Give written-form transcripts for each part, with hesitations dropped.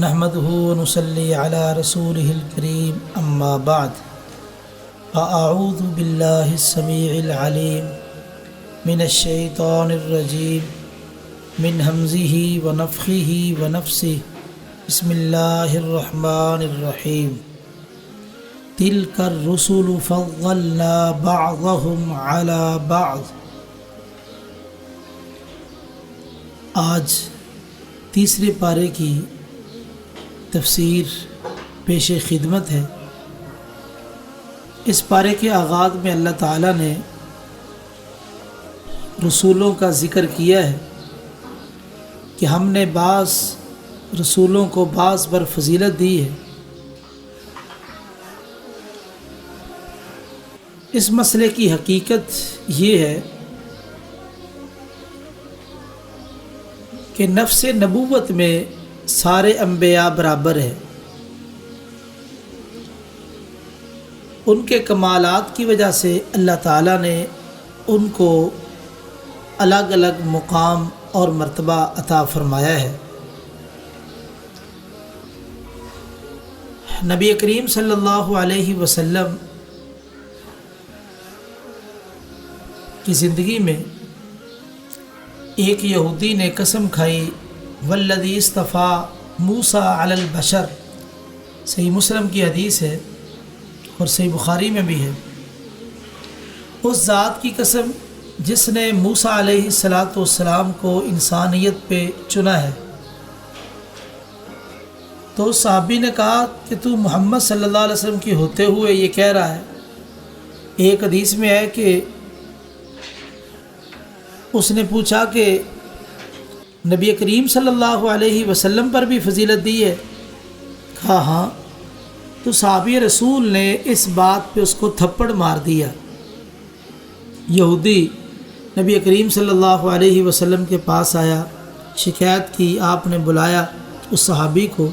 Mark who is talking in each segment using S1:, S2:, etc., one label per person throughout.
S1: نحمده ونصلي على رسوله الكريم أما بعد فأعوذ بالله السميع العليم من الشيطان الرجيم من همزه ونفخه ونفسه بسم الله الرحمن الرحيم تلك الرسل فضلنا بعضهم على بعض۔ آج تیسرے پارے کی تفسیر پیش خدمت ہے۔ اس پارے کے آغاز میں اللہ تعالیٰ نے رسولوں کا ذکر کیا ہے کہ ہم نے بعض رسولوں کو بعض پر فضیلت دی ہے۔ اس مسئلے کی حقیقت یہ ہے کہ نفس نبوت میں سارے انبیاء برابر ہیں۔ ان کے کمالات کی وجہ سے اللہ تعالیٰ نے ان کو الگ الگ مقام اور مرتبہ عطا فرمایا ہے۔ نبی کریم صلی اللہ علیہ وسلم کی زندگی میں ایک یہودی نے قسم کھائی، والذی اصطفیٰ موسیٰ علی البشر، صحیح مسلم کی حدیث ہے اور صحیح بخاری میں بھی ہے، اس ذات کی قسم جس نے موسیٰ علیہ السلام کو انسانیت پہ چنا ہے۔ تو اس صحابی نے کہا کہ تو محمد صلی اللہ علیہ وسلم کی ہوتے ہوئے یہ کہہ رہا ہے۔ ایک حدیث میں ہے کہ اس نے پوچھا کہ نبی کریم صلی اللہ علیہ وسلم پر بھی فضیلت دی ہے؟ کہا ہاں۔ تو صحابی رسول نے اس بات پہ اس کو تھپڑ مار دیا۔ یہودی نبی کریم صلی اللہ علیہ وسلم کے پاس آیا، شکایت کی، آپ نے بلایا اس صحابی کو،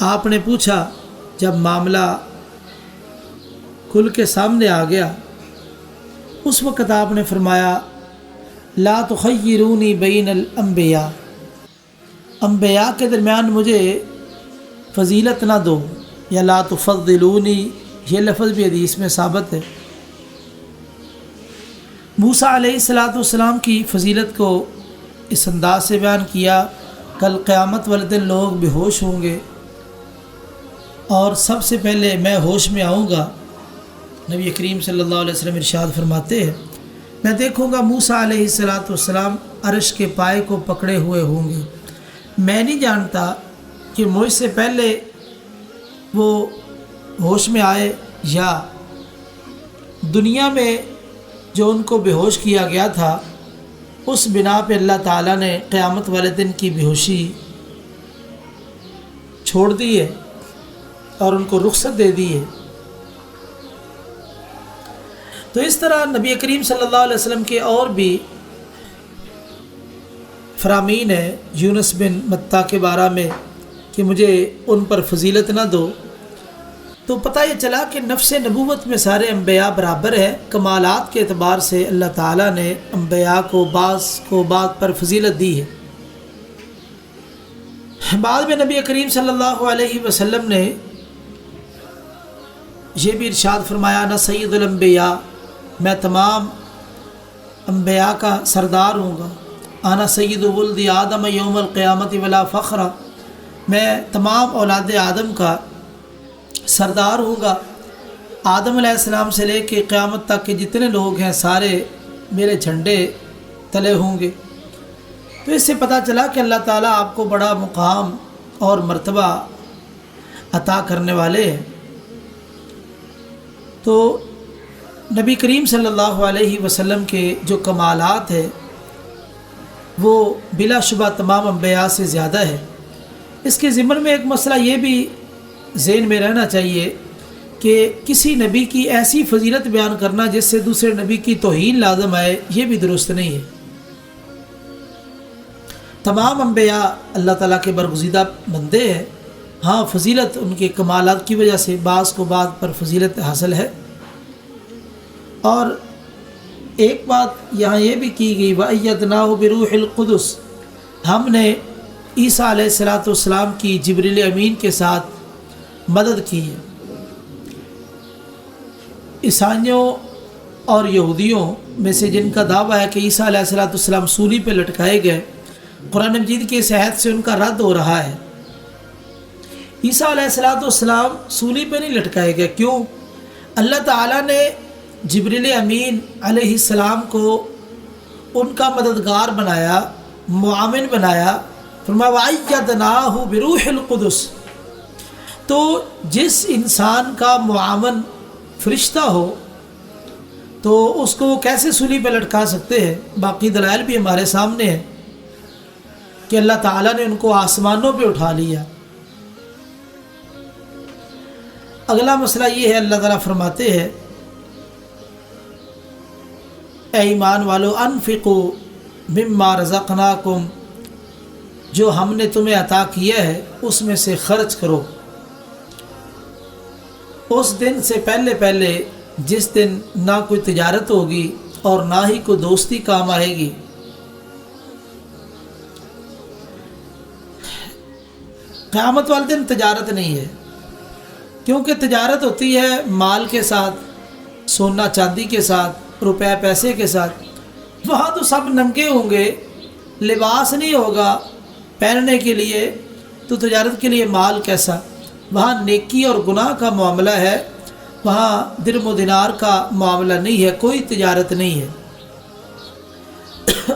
S1: آپ نے پوچھا، جب معاملہ کھل کے سامنے آ گیا اس وقت آپ نے فرمایا، لا تخیرونی بین الانبیاء، انبیاء کے درمیان مجھے فضیلت نہ دو، یا لا تفضلونی، یہ لفظ بھی حدیث میں ثابت ہے۔ موسیٰ علیہ السلام کی فضیلت کو اس انداز سے بیان کیا، کل قیامت والے دن لوگ بے ہوش ہوں گے اور سب سے پہلے میں ہوش میں آؤں گا۔ نبی کریم صلی اللہ علیہ وسلم ارشاد فرماتے ہیں، میں دیکھوں گا موسیٰ علیہ السلام عرش کے پائے کو پکڑے ہوئے ہوں گے۔ میں نہیں جانتا کہ مجھ سے پہلے وہ ہوش میں آئے یا دنیا میں جو ان کو بے ہوش کیا گیا تھا اس بنا پہ اللہ تعالیٰ نے قیامت والے دن کی بے ہوشی چھوڑ دی ہے اور ان کو رخصت دے دی ہے۔ تو اس طرح نبی کریم صلی اللہ علیہ وسلم کے اور بھی فرامین ہیں یونس بن متیٰ کے بارے میں کہ مجھے ان پر فضیلت نہ دو۔ تو پتہ یہ چلا کہ نفس نبوت میں سارے انبیاء برابر ہیں۔ کمالات کے اعتبار سے اللہ تعالیٰ نے انبیاء کو بعض پر فضیلت دی ہے۔ بعد میں نبی کریم صلی اللہ علیہ وسلم نے یہ بھی ارشاد فرمایا، انا سید الانبیاء، میں تمام انبیاء کا سردار ہوں گا۔ انا سید ولد آدم یوم القیامت ولا فخر، میں تمام اولاد آدم کا سردار ہوں گا۔ آدم علیہ السلام سے لے کے قیامت تک کے جتنے لوگ ہیں سارے میرے جھنڈے تلے ہوں گے۔ تو اس سے پتہ چلا کہ اللہ تعالیٰ آپ کو بڑا مقام اور مرتبہ عطا کرنے والے ہیں۔ تو نبی کریم صلی اللہ علیہ وسلم کے جو کمالات ہیں وہ بلا شبہ تمام انبیاء سے زیادہ ہے۔ اس کے ضمن میں ایک مسئلہ یہ بھی ذہن میں رہنا چاہیے کہ کسی نبی کی ایسی فضیلت بیان کرنا جس سے دوسرے نبی کی توہین لازم آئے، یہ بھی درست نہیں ہے۔ تمام انبیاء اللہ تعالیٰ کے برگزیدہ بندے ہیں، ہاں فضیلت ان کے کمالات کی وجہ سے بعض کو بعض پر فضیلت حاصل ہے۔ اور ایک بات یہاں یہ بھی کی گئی، وَأَيَّدْنَاهُ بِرُوحِ الْقُدُسِ، ہم نے عیسیٰ علیہ السلام کی جبریل امین کے ساتھ مدد کی ہے۔ عیسائیوں اور یہودیوں میں سے جن کا دعویٰ ہے کہ عیسیٰ علیہ السلام سولی پہ لٹکائے گئے، قرآن مجید کے اس عہد سے ان کا رد ہو رہا ہے۔ عیسیٰ علیہ السلام سولی پہ نہیں لٹکائے گئے، کیوں؟ اللہ تعالیٰ نے جبریل امین علیہ السلام کو ان کا مددگار بنایا، معاون بنایا، فرمایا وَأَيَّدْنَاهُ بِرُوحِ الْقُدُسِ۔ تو جس انسان کا معاون فرشتہ ہو تو اس کو وہ کیسے سولی پہ لٹکا سکتے ہیں؟ باقی دلائل بھی ہمارے سامنے ہیں کہ اللہ تعالیٰ نے ان کو آسمانوں پہ اٹھا لیا۔ اگلا مسئلہ یہ ہے، اللہ تعالیٰ فرماتے ہیں اے ایمان والو انفقوا مما رزقناکم، جو ہم نے تمہیں عطا کیا ہے اس میں سے خرچ کرو، اس دن سے پہلے جس دن نہ کوئی تجارت ہوگی اور نہ ہی کوئی دوستی کام آئے گی۔ قیامت والے دن تجارت نہیں ہے، کیونکہ تجارت ہوتی ہے مال کے ساتھ، سونا چاندی کے ساتھ، روپے پیسے کے ساتھ۔ وہاں تو سب ننگے ہوں گے، لباس نہیں ہوگا پہننے کے لیے، تو تجارت کے لیے مال کیسا؟ وہاں نیکی اور گناہ کا معاملہ ہے، وہاں درم و دینار کا معاملہ نہیں ہے، کوئی تجارت نہیں ہے،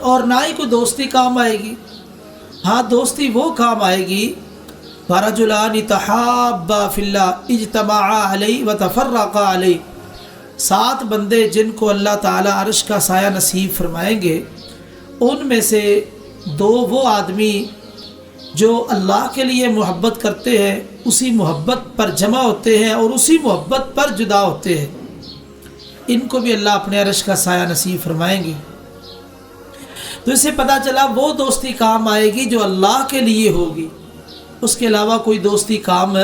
S1: اور نہ ہی کوئی دوستی کام آئے گی۔ ہاں دوستی وہ کام آئے گی وَرَجُلَانِ تَحَابَّا فِي اللَّهِ اجْتَمَعَا عَلَيْهِ وَتَفَرَّقَا عَلَيْهِ، 7 بندے جن کو اللہ تعالیٰ عرش کا سایہ نصیب فرمائیں گے، ان میں سے 2 وہ آدمی جو اللہ کے لیے محبت کرتے ہیں، اسی محبت پر جمع ہوتے ہیں اور اسی محبت پر جدا ہوتے ہیں، ان کو بھی اللہ اپنے عرش کا سایہ نصیب فرمائیں گے۔ تو اس سے پتہ چلا وہ دوستی کام آئے گی جو اللہ کے لیے ہوگی، اس کے علاوہ کوئی دوستی کام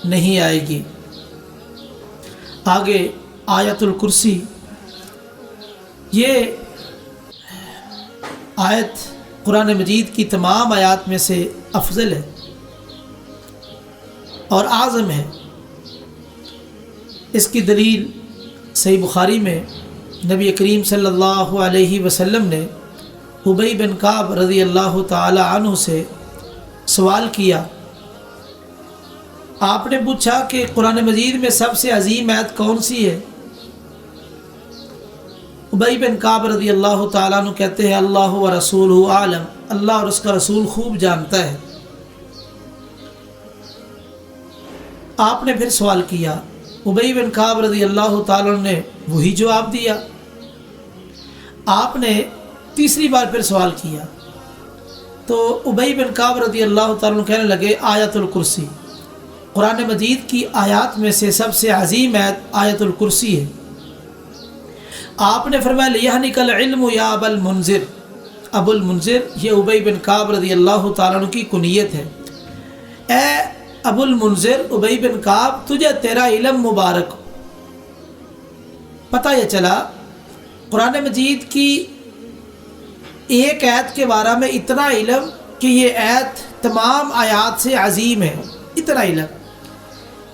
S1: نہیں آئے گی۔ آگے آیت الکرسی، یہ آیت قرآن مجید کی تمام آیات میں سے افضل ہے اور اعظم ہے۔ اس کی دلیل صحیح بخاری میں نبی کریم صلی اللہ علیہ وسلم نے ابی بن کعب رضی اللہ تعالی عنہ سے سوال کیا۔ آپ نے پوچھا کہ قرآن مجید میں سب سے عظیم آیت کون سی ہے؟ ابی بن کعب رضی اللہ تعالیٰ عنہ کہتے ہیں اللہ و رسولہ عالم، اللہ اور اس کا رسول خوب جانتا ہے۔ آپ نے پھر سوال کیا، ابی بن کعب رضی اللہ تعالیٰ عنہ نے وہی جواب دیا۔ آپ نے تیسری بار پھر سوال کیا تو ابی بن کعب رضی اللہ تعالیٰ عنہ کہنے لگے آیت الکرسی، قرآن مجید کی آیات میں سے سب سے عظیم آیت آیت الکرسی ہے۔ آپ نے فرمایا لِيَحْنِكَ الْعِلْمُ يَا أَبَا الْمُنذِرِ، ابو المنذر یہ ابی بن کعب رضی اللہ تعالیٰ عنہ کی کنیت ہے۔ اے ابو المنذر، ابی بن کعب تجھے تیرا علم مبارک ہو۔ پتہ یہ چلا قرآن مجید کی ایک آیت کے بارے میں اتنا علم کہ یہ آیت تمام آیات سے عظیم ہے، اتنا علم۔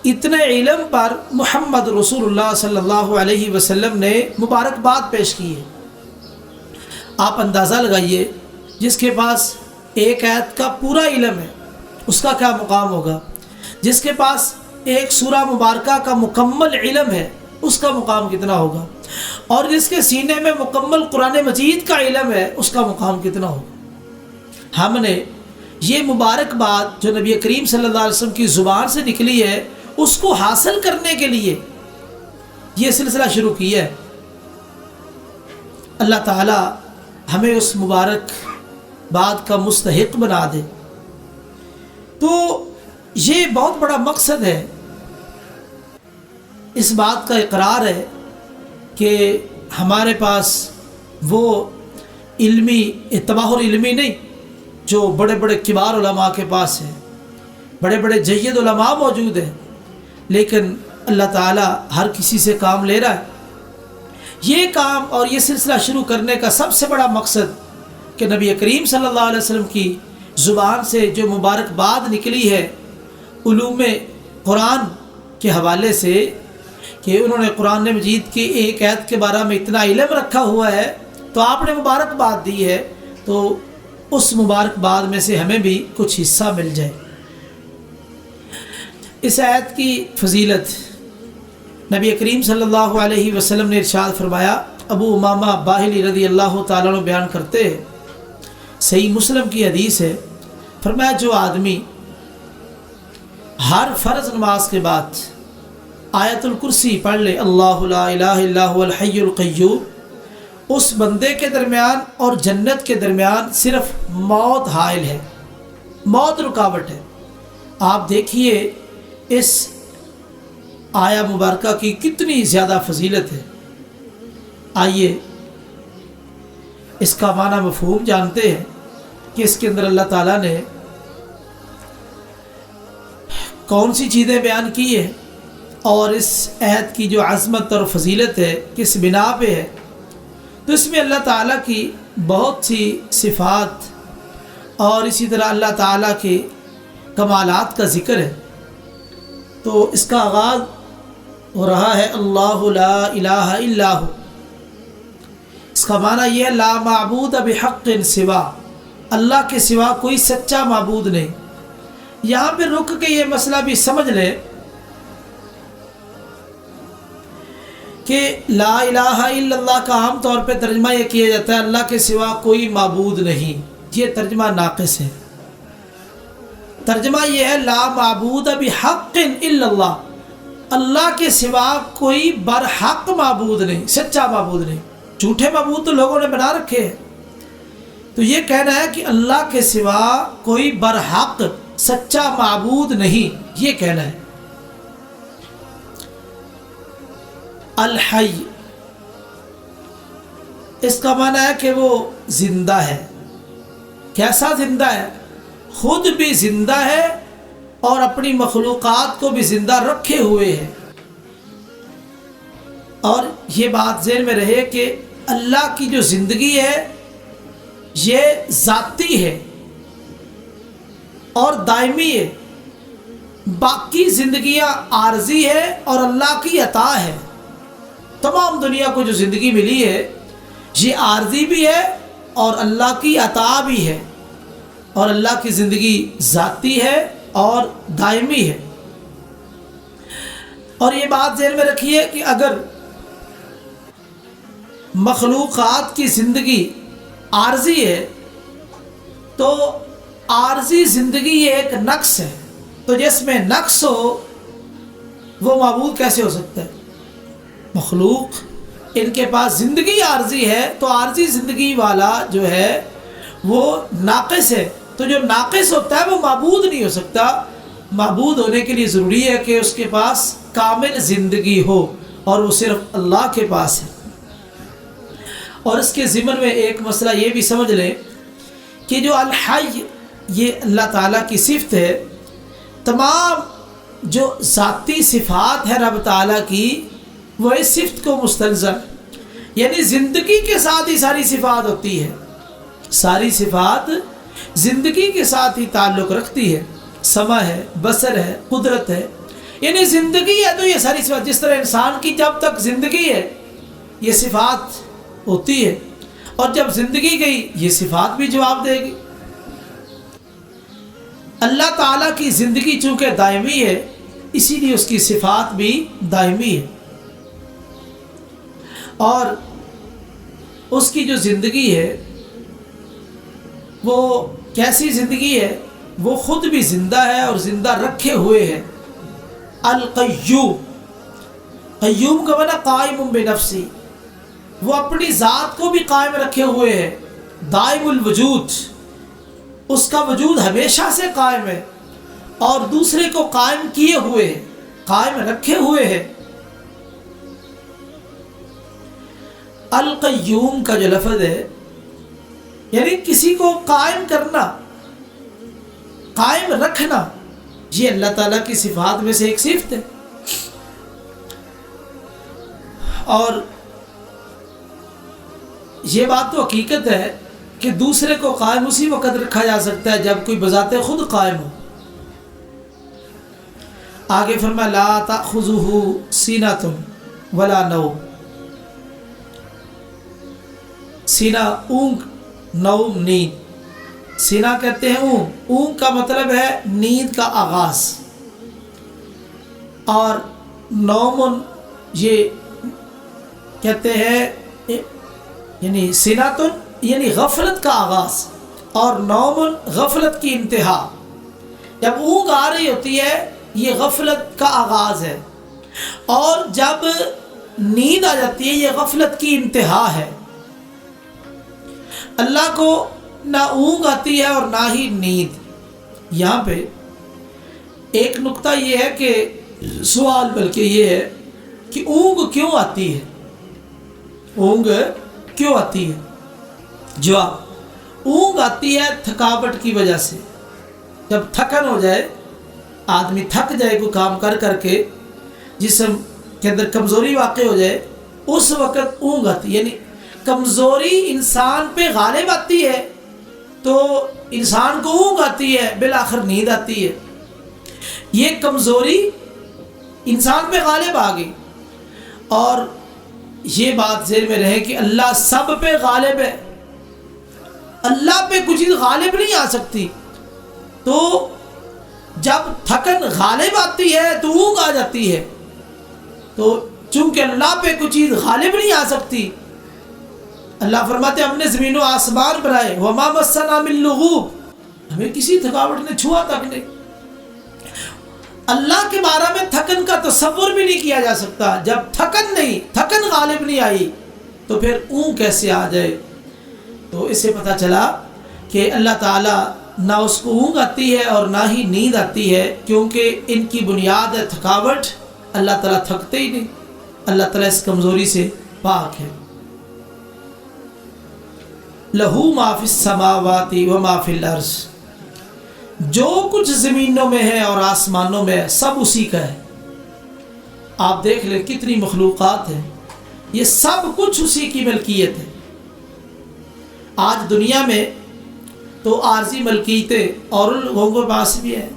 S1: اتنے علم پر محمد رسول اللہ صلی اللہ علیہ وسلم نے مبارکباد پیش کی ہے۔ آپ اندازہ لگائیے جس کے پاس ایک آیت کا پورا علم ہے اس کا کیا مقام ہوگا، جس کے پاس ایک سورہ مبارکہ کا مکمل علم ہے اس کا مقام کتنا ہوگا، اور جس کے سینے میں مکمل قرآن مجید کا علم ہے اس کا مقام کتنا ہوگا۔ ہم نے یہ مبارکباد جو نبی کریم صلی اللہ علیہ وسلم کی زبان سے نکلی ہے اس کو حاصل کرنے کے لیے یہ سلسلہ شروع کیا ہے۔ اللہ تعالی ہمیں اس مبارک بات کا مستحق بنا دے۔ تو یہ بہت بڑا مقصد ہے، اس بات کا اقرار ہے کہ ہمارے پاس وہ علمی تباہر علمی نہیں جو بڑے بڑے کبار علماء کے پاس ہے، بڑے بڑے جید علماء موجود ہیں، لیکن اللہ تعالیٰ ہر کسی سے کام لے رہا ہے۔ یہ کام اور یہ سلسلہ شروع کرنے کا سب سے بڑا مقصد کہ نبی کریم صلی اللہ علیہ وسلم کی زبان سے جو مبارکباد نکلی ہے علوم قرآن کے حوالے سے کہ انہوں نے قرآن مجید کی ایک آیت کے بارے میں اتنا علم رکھا ہوا ہے، تو آپ نے مبارکباد دی ہے، تو اس مبارکباد میں سے ہمیں بھی کچھ حصہ مل جائے۔ اس آیت کی فضیلت نبی کریم صلی اللہ علیہ وسلم نے ارشاد فرمایا، ابو امامہ باہلی رضی اللہ تعالیٰ عنہ بیان کرتے ہیں، صحیح مسلم کی حدیث ہے، فرمایا جو آدمی ہر فرض نماز کے بعد آیت الکرسی پڑھ لے، اللہ لا الہ الا هو الحی القیوم، اس بندے کے درمیان اور جنت کے درمیان صرف موت حائل ہے، موت رکاوٹ ہے۔ آپ دیکھیے اس آیا مبارکہ کی کتنی زیادہ فضیلت ہے۔ آئیے اس کا معنی مفہوم جانتے ہیں کہ اس کے اندر اللہ تعالیٰ نے کون سی چیزیں بیان کی ہیں، اور اس عہد کی جو عظمت اور فضیلت ہے کس بنا پہ ہے۔ تو اس میں اللہ تعالیٰ کی بہت سی صفات اور اسی طرح اللہ تعالیٰ کے کمالات کا ذکر ہے۔ تو اس کا آغاز ہو رہا ہے اللہ لا الہ الا ہو، اس کا معنی یہ ہے لا معبود بحق سوا، اللہ کے سوا کوئی سچا معبود نہیں۔ یہاں پہ رک کے یہ مسئلہ بھی سمجھ لیں کہ لا الہ الا اللہ کا عام طور پہ ترجمہ یہ کیا جاتا ہے اللہ کے سوا کوئی معبود نہیں، یہ ترجمہ ناقص ہے۔ ترجمہ یہ ہے لا معبود بحق الا اللہ، اللہ کے سوا کوئی برحق معبود نہیں، سچا معبود نہیں۔ جھوٹے معبود تو لوگوں نے بنا رکھے ہیں، تو یہ کہنا ہے کہ اللہ کے سوا کوئی برحق سچا معبود نہیں، یہ کہنا ہے۔ الحی، اس کا معنی ہے کہ وہ زندہ ہے۔ کیسا زندہ ہے؟ خود بھی زندہ ہے اور اپنی مخلوقات کو بھی زندہ رکھے ہوئے ہے۔ اور یہ بات ذہن میں رہے کہ اللہ کی جو زندگی ہے یہ ذاتی ہے اور دائمی ہے، باقی زندگیاں عارضی ہے اور اللہ کی عطا ہے۔ تمام دنیا کو جو زندگی ملی ہے یہ عارضی بھی ہے اور اللہ کی عطا بھی ہے، اور اللہ کی زندگی ذاتی ہے اور دائمی ہے۔ اور یہ بات ذہن میں رکھیے کہ اگر مخلوقات کی زندگی عارضی ہے تو عارضی زندگی یہ ایک نقص ہے، تو جس میں نقص ہو وہ معبود کیسے ہو سکتا ہے؟ مخلوق ان کے پاس زندگی عارضی ہے تو عارضی زندگی والا جو ہے وہ ناقص ہے، تو جو ناقص ہوتا ہے وہ معبود نہیں ہو سکتا۔ معبود ہونے کے لیے ضروری ہے کہ اس کے پاس کامل زندگی ہو، اور وہ صرف اللہ کے پاس ہے۔ اور اس کے ضمن میں ایک مسئلہ یہ بھی سمجھ لیں کہ جو الحی یہ اللہ تعالیٰ کی صفت ہے، تمام جو ذاتی صفات ہے رب تعالیٰ کی وہ اس صفت کو مستلزم، یعنی زندگی کے ساتھ ہی ساری صفات ہوتی ہے، ساری صفات زندگی کے ساتھ ہی تعلق رکھتی ہے۔ سمع ہے، بصر ہے، قدرت ہے، یعنی زندگی ہے تو یہ ساری صفات، جس طرح انسان کی جب تک زندگی ہے یہ صفات ہوتی ہے، اور جب زندگی گئی یہ صفات بھی جواب دے گی۔ اللہ تعالیٰ کی زندگی چونکہ دائمی ہے اسی لیے اس کی صفات بھی دائمی ہے، اور اس کی جو زندگی ہے وہ کیسی زندگی ہے؟ وہ خود بھی زندہ ہے اور زندہ رکھے ہوئے ہے۔ القیوم، قیوم کا معنی قائم بنفسی، وہ اپنی ذات کو بھی قائم رکھے ہوئے ہے۔ دائم الوجود، اس کا وجود ہمیشہ سے قائم ہے اور دوسرے کو قائم کیے ہوئے ہے، قائم رکھے ہوئے ہے۔ القیوم کا جو لفظ ہے یعنی کسی کو قائم کرنا، قائم رکھنا، یہ اللہ تعالیٰ کی صفات میں سے ایک صفت ہے۔ اور یہ بات تو حقیقت ہے کہ دوسرے کو قائم اسی وقت رکھا جا سکتا ہے جب کوئی بذات خود قائم ہو۔ آگے فرمایا لا تأخذہ سینۃ ولا نوم، سینہ اونگ، نوم نیند۔ سینہ کہتے ہیں اونگ، اونگ کا مطلب ہے نیند کا آغاز، اور نوم یہ کہتے ہیں یعنی سیناتن یعنی غفلت کا آغاز، اور نوم غفلت کی انتہا۔ جب اونگ آ رہی ہوتی ہے یہ غفلت کا آغاز ہے، اور جب نیند آ جاتی ہے یہ غفلت کی انتہا ہے۔ اللہ کو نہ اونگ آتی ہے اور نہ ہی نیند۔ یہاں پہ ایک نقطہ یہ ہے کہ سوال بلکہ یہ ہے کہ اونگ کیوں آتی ہے؟ اونگ کیوں آتی ہے؟ جواب، اونگ آتی ہے تھکاوٹ کی وجہ سے۔ جب تھکن ہو جائے، آدمی تھک جائے کوئی کام کر کر کے، جسم کے اندر کمزوری واقع ہو جائے، اس وقت اونگ آتی ہے۔ یعنی کمزوری انسان پہ غالب آتی ہے تو انسان کو اونگ آتی ہے، بالآخر نیند آتی ہے۔ یہ کمزوری انسان پہ غالب آ گئی، اور یہ بات ذہن میں رہے کہ اللہ سب پہ غالب ہے، اللہ پہ کچھ چیز غالب نہیں آ سکتی۔ تو جب تھکن غالب آتی ہے تو اونگ آ جاتی ہے، تو چونکہ اللہ پہ کچھ چیز غالب نہیں آ سکتی، اللہ فرماتے ہیں ہم نے زمین و آسمان بنائے، وما مسنا من لغوب، ہمیں کسی تھکاوٹ نے چھوا تک نہیں۔ اللہ کے بارے میں تھکن کا تصور بھی نہیں کیا جا سکتا۔ جب تھکن غالب نہیں آئی تو پھر اونگ کیسے آ جائے؟ تو اس سے پتہ چلا کہ اللہ تعالیٰ نہ اس کو اونگ آتی ہے اور نہ ہی نیند آتی ہے، کیونکہ ان کی بنیاد ہے تھکاوٹ۔ اللہ تعالیٰ تھکتے ہی نہیں، اللہ تعالیٰ اس کمزوری سے پاک ہے۔ لہو ما فی السماوات و ما فی الارض، جو کچھ زمینوں میں ہے اور آسمانوں میں ہے سب اسی کا ہے۔ آپ دیکھ لیں کتنی مخلوقات ہیں، یہ سب کچھ اسی کی ملکیت ہے۔ آج دنیا میں تو عارضی ملکیتیں اور لوگوں کے پاس بھی ہیں،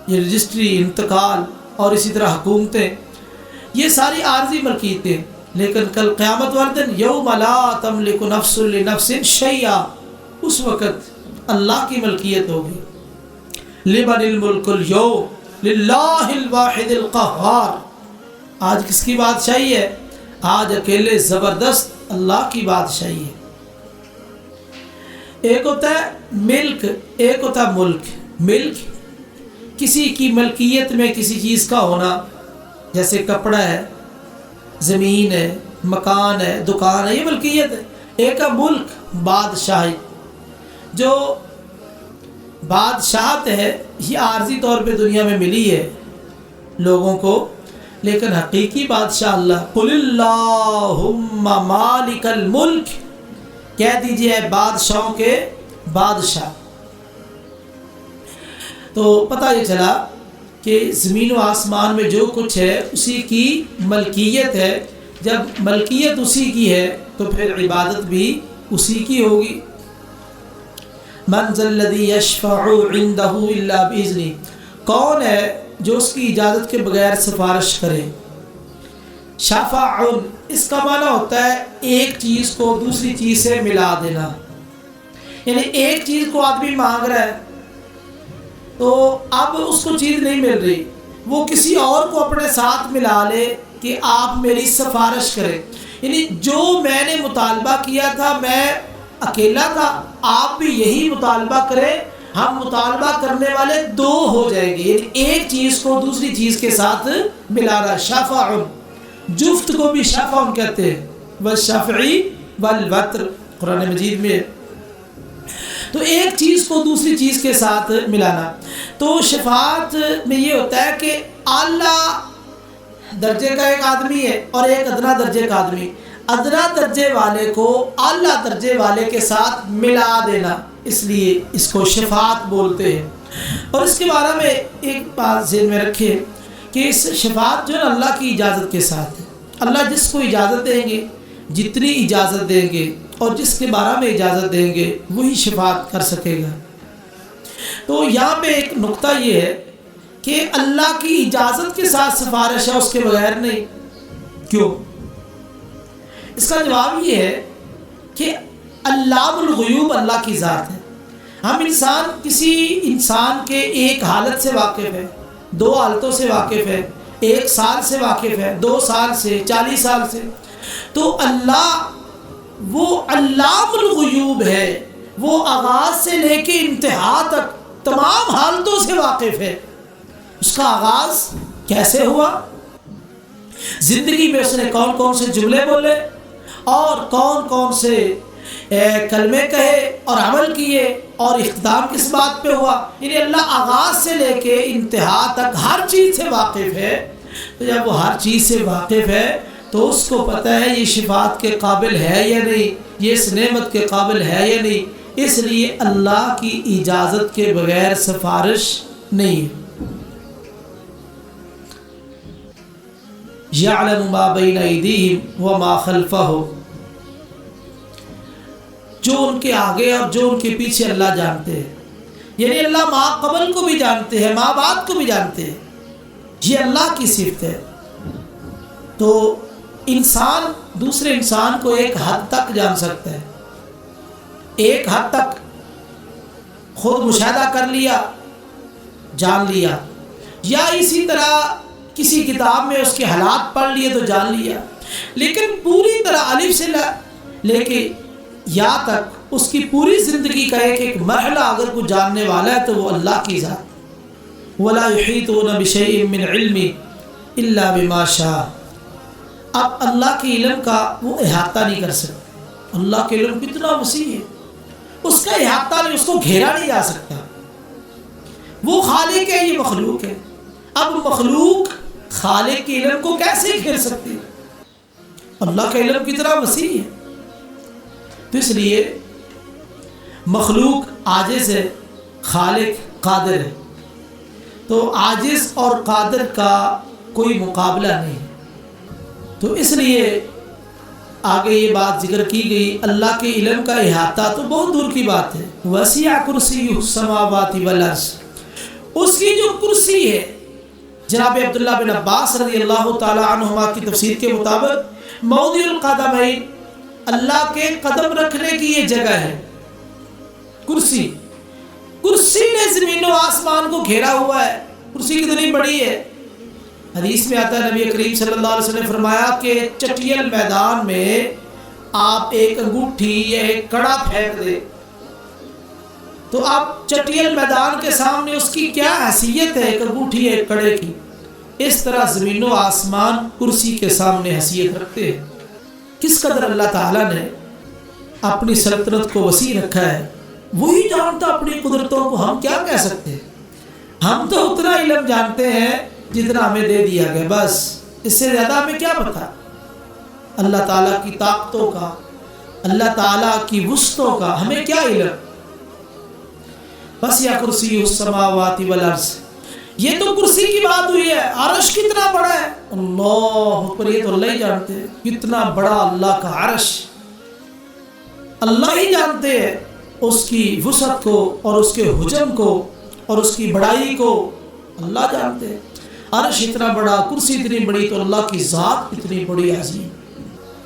S1: یہ رجسٹری، انتقال اور اسی طرح حکومتیں، یہ ساری عارضی ملکیتیں، لیکن کل قیامت والے دن یوم لا تملک نفس لنفس شیئا، اس وقت اللہ کی ملکیت ہوگی۔ لمن الملک اليوم للہ الواحد القہار، آج کس کی بادشاہی ہے؟ آج اکیلے زبردست اللہ کی بادشاہی ہے۔ ایک ہوتا ہے ملک، ایک ہوتا ہے ملک۔ ملک کسی کی ملکیت میں کسی چیز کا ہونا، جیسے کپڑا ہے، زمین ہے، مکان ہے، دکان ہے، یہ ملکیت ہے۔ ایک ہے ملک، بادشاہی۔ جو بادشاہت ہے یہ عارضی طور پہ دنیا میں ملی ہے لوگوں کو، لیکن حقیقی بادشاہ اللہ۔ قل اللہم مالک الملک، کہہ دیجئے بادشاہوں کے بادشاہ۔ تو پتہ یہ چلا کہ زمین و آسمان میں جو کچھ ہے اسی کی ملکیت ہے۔ جب ملکیت اسی کی ہے تو پھر عبادت بھی اسی کی ہوگی۔ من ذا الذی یشفع عندہ الا باذنہ، کون ہے جو اس کی اجازت کے بغیر سفارش کرے؟ شفاع، اس کا معنی ہوتا ہے ایک چیز کو دوسری چیز سے ملا دینا، یعنی ایک چیز کو آدمی مانگ رہا ہے تو اب اس کو چیز نہیں مل رہی، وہ کسی اور کو اپنے ساتھ ملا لے کہ آپ میری سفارش کریں، یعنی جو میں نے مطالبہ کیا تھا میں اکیلا تھا، آپ بھی یہی مطالبہ کریں، ہم مطالبہ کرنے والے دو ہو جائیں گے، یعنی ایک چیز کو دوسری چیز کے ساتھ ملانا۔ شفاع، جفت کو بھی شفاع کہتے ہیں، والشفعی والوتر قرآن مجید میں۔ تو ایک چیز کو دوسری چیز کے ساتھ ملانا۔ تو شفاعت میں یہ ہوتا ہے کہ اعلیٰ درجے کا ایک آدمی ہے اور ایک ادنا درجے کا آدمی، ادنا درجے والے کو اعلیٰ درجے والے کے ساتھ ملا دینا، اس لیے اس کو شفاعت بولتے ہیں۔ اور اس کے بارے میں ایک بات ذہن میں رکھیں کہ اس شفاعت جو ہے اللہ کی اجازت کے ساتھ ہے۔ اللہ جس کو اجازت دیں گے جتنی اجازت دیں گے اور جس کے بارے میں اجازت دیں گے وہی شفاعت کر سکے گا۔ تو یہاں پہ ایک نقطہ یہ ہے کہ اللہ کی اجازت کے ساتھ سفارش ہے، اس کے بغیر نہیں۔ کیوں؟ اس کا جواب یہ ہے کہ علام الغیوب اللہ کی ذات ہے۔ ہم کسی انسان کے ایک حالت سے واقف ہے، دو حالتوں سے واقف ہے، 1 سال سے واقف ہے، 2 سال سے، 40 سال سے۔ تو اللہ وہ علام الغیوب ہے، وہ آغاز سے لے کے انتہا تک تمام حالتوں سے واقف ہے۔ اس کا آغاز کیسے ہوا، زندگی میں اس نے کون کون سے جملے بولے اور کون کون سے کلمے کہے اور عمل کیے اور اختتام کس بات پہ ہوا، یعنی اللہ آغاز سے لے کے انتہا تک ہر چیز سے واقف ہے۔ تو جب وہ ہر چیز سے واقف ہے تو اس کو پتہ ہے یہ شفاعت کے قابل ہے یا نہیں، یہ اس نعمت کے قابل ہے یا نہیں، اس لیے اللہ کی اجازت کے بغیر سفارش نہیں ہے۔ یعلم ما بین ایدیہم وما خلفہم، جو ان کے آگے اور جو ان کے پیچھے اللہ جانتے ہیں، یعنی اللہ ما قبل کو بھی جانتے ہیں، ما بعد کو بھی جانتے ہیں، یہ اللہ کی صفت ہے۔ تو انسان دوسرے انسان کو ایک حد تک جان سکتا ہے، ایک حد تک خود مشاہدہ کر لیا، جان لیا، یا اسی طرح کسی کتاب میں اس کے حالات پڑھ لیے تو جان لیا، لیکن پوری طرح الف سے لے کے یا تک اس کی پوری زندگی کا ایک ایک مرحلہ اگر کوئی جاننے والا ہے تو وہ اللہ کی ذات۔ وَلَا يُحِيطُونَ بِشَيْءٍ مِّنْ عِلْمِهِ إِلَّا بِمَا شَاءَ۔ اب اللہ کے علم کا وہ احاطہ نہیں کر سکتا، اللہ کے علم کتنا وسیع ہے، اس کا احاطہ نہیں، اس کو گھیرا نہیں جا سکتا۔ وہ خالق ہے، یہ مخلوق ہے، اب مخلوق خالق کے علم کو کیسے گھیر سکتی ہے؟ اللہ کا علم کتنا وسیع ہے۔ تو اس لیے مخلوق عاجز ہے، خالق قادر ہے، تو عاجز اور قادر کا کوئی مقابلہ نہیں۔ تو اس لیے آگے یہ بات ذکر کی گئی، اللہ کے علم کا احاطہ تو بہت دور کی بات ہے۔ وسیع کرسیہ السماوات والارض، اس کی جو کرسی ہے، جناب عبداللہ بن عباس رضی اللہ تعالی عنہما کی تفسیر کے مطابق موضع القدمین، اللہ کے قدم رکھنے کی یہ جگہ ہے، کرسی نے زمین و آسمان کو گھیرا ہوا ہے۔ کرسی کتنی بڑی ہے، حدیث میں آتا ہے، نبی کریم صلی اللہ علیہ وسلم نے فرمایا کہ چٹیل میدان میں آپ ایک انگوٹھی یا ایک کڑا پھینک دے تو آپ چٹیل میدان کے سامنے اس کی کیا حیثیت ہے، ایک انگوٹھی یا ایک کڑے کی، اس طرح زمین و آسمان کرسی کے سامنے حیثیت رکھتے ہیں۔ کس قدر اللہ تعالیٰ نے اپنی سلطنت کو وسیع رکھا ہے، وہی جانتا اپنی قدرتوں کو، ہم کیا کہہ سکتے ہیں؟ ہم تو اتنا علم جانتے ہیں جتنا ہمیں دے دیا گیا، بس اس سے زیادہ ہمیں کیا پتا اللہ تعالیٰ کی طاقتوں کا، اللہ تعالیٰ کی وسعتوں کا ہمیں کیا علم؟ بس یا کرسی السماوات والارض، یہ تو کرسی کی بات ہوئی ہے، عرش کتنا بڑا ہے، اللہ اکبر، یہ تو اللہ ہی جانتے ہیں کتنا بڑا اللہ کا عرش، اللہ ہی جانتے ہیں اس کی وسعت کو اور اس کے حجم کو اور اس کی بڑائی کو، اللہ جانتے ہیں۔ عرش اتنا بڑا، کرسی اتنی بڑی، تو اللہ کی ذات اتنی بڑی عظیم۔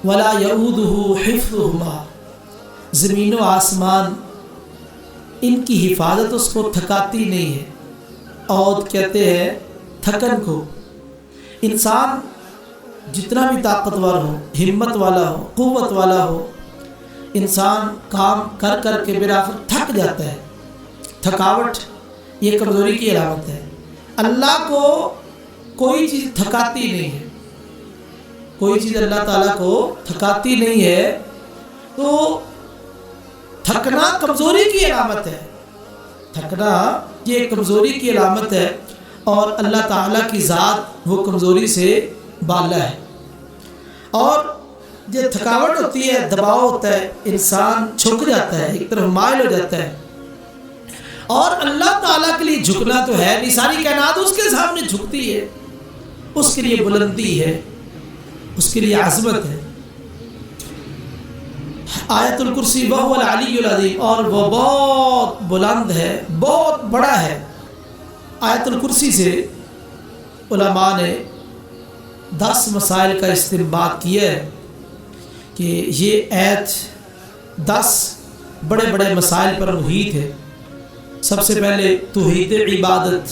S1: وَلَا يَئُودُهُ حِفْظُهُمَا، زمین و آسمان ان کی حفاظت اس کو تھکاتی نہیں ہے۔ عود کہتے ہیں تھکن کو۔ انسان جتنا بھی طاقتور ہو، ہمت والا ہو، قوت والا ہو، انسان کام کر کر کے بالآخر تھک جاتا ہے۔ تھکاوٹ یہ کمزوری کی علامت ہے۔ اللہ کو کوئی چیز تھکاتی نہیں ہے، کوئی چیز اللہ تعالیٰ کو تھکاتی نہیں ہے، تو تھکنا کمزوری کی علامت ہے، تھکنا یہ کمزوری کی علامت ہے، اور اللہ تعالیٰ کی ذات وہ کمزوری سے بالا ہے۔ اور جو تھکاوٹ ہوتی ہے، دباؤ ہوتا ہے، انسان جھک جاتا ہے، ایک طرف مائل ہو جاتا ہے، اور اللہ تعالیٰ کے لیے جھکنا تو ہے نہیں، ساری کائنات اس کے سامنے جھکتی ہے، اس کے لیے بلندی ہے، اس کے لیے عظمت ہے۔ آیت الکرسی وہو العلی العظیم، اور وہ بہت بلند ہے، بہت بڑا ہے۔ آیت الکرسی سے علماء نے 10 مسائل کا استنباط کیا ہے کہ یہ آیت 10 بڑے بڑے مسائل پر محیط ہے۔ سب سے پہلے توحید عبادت،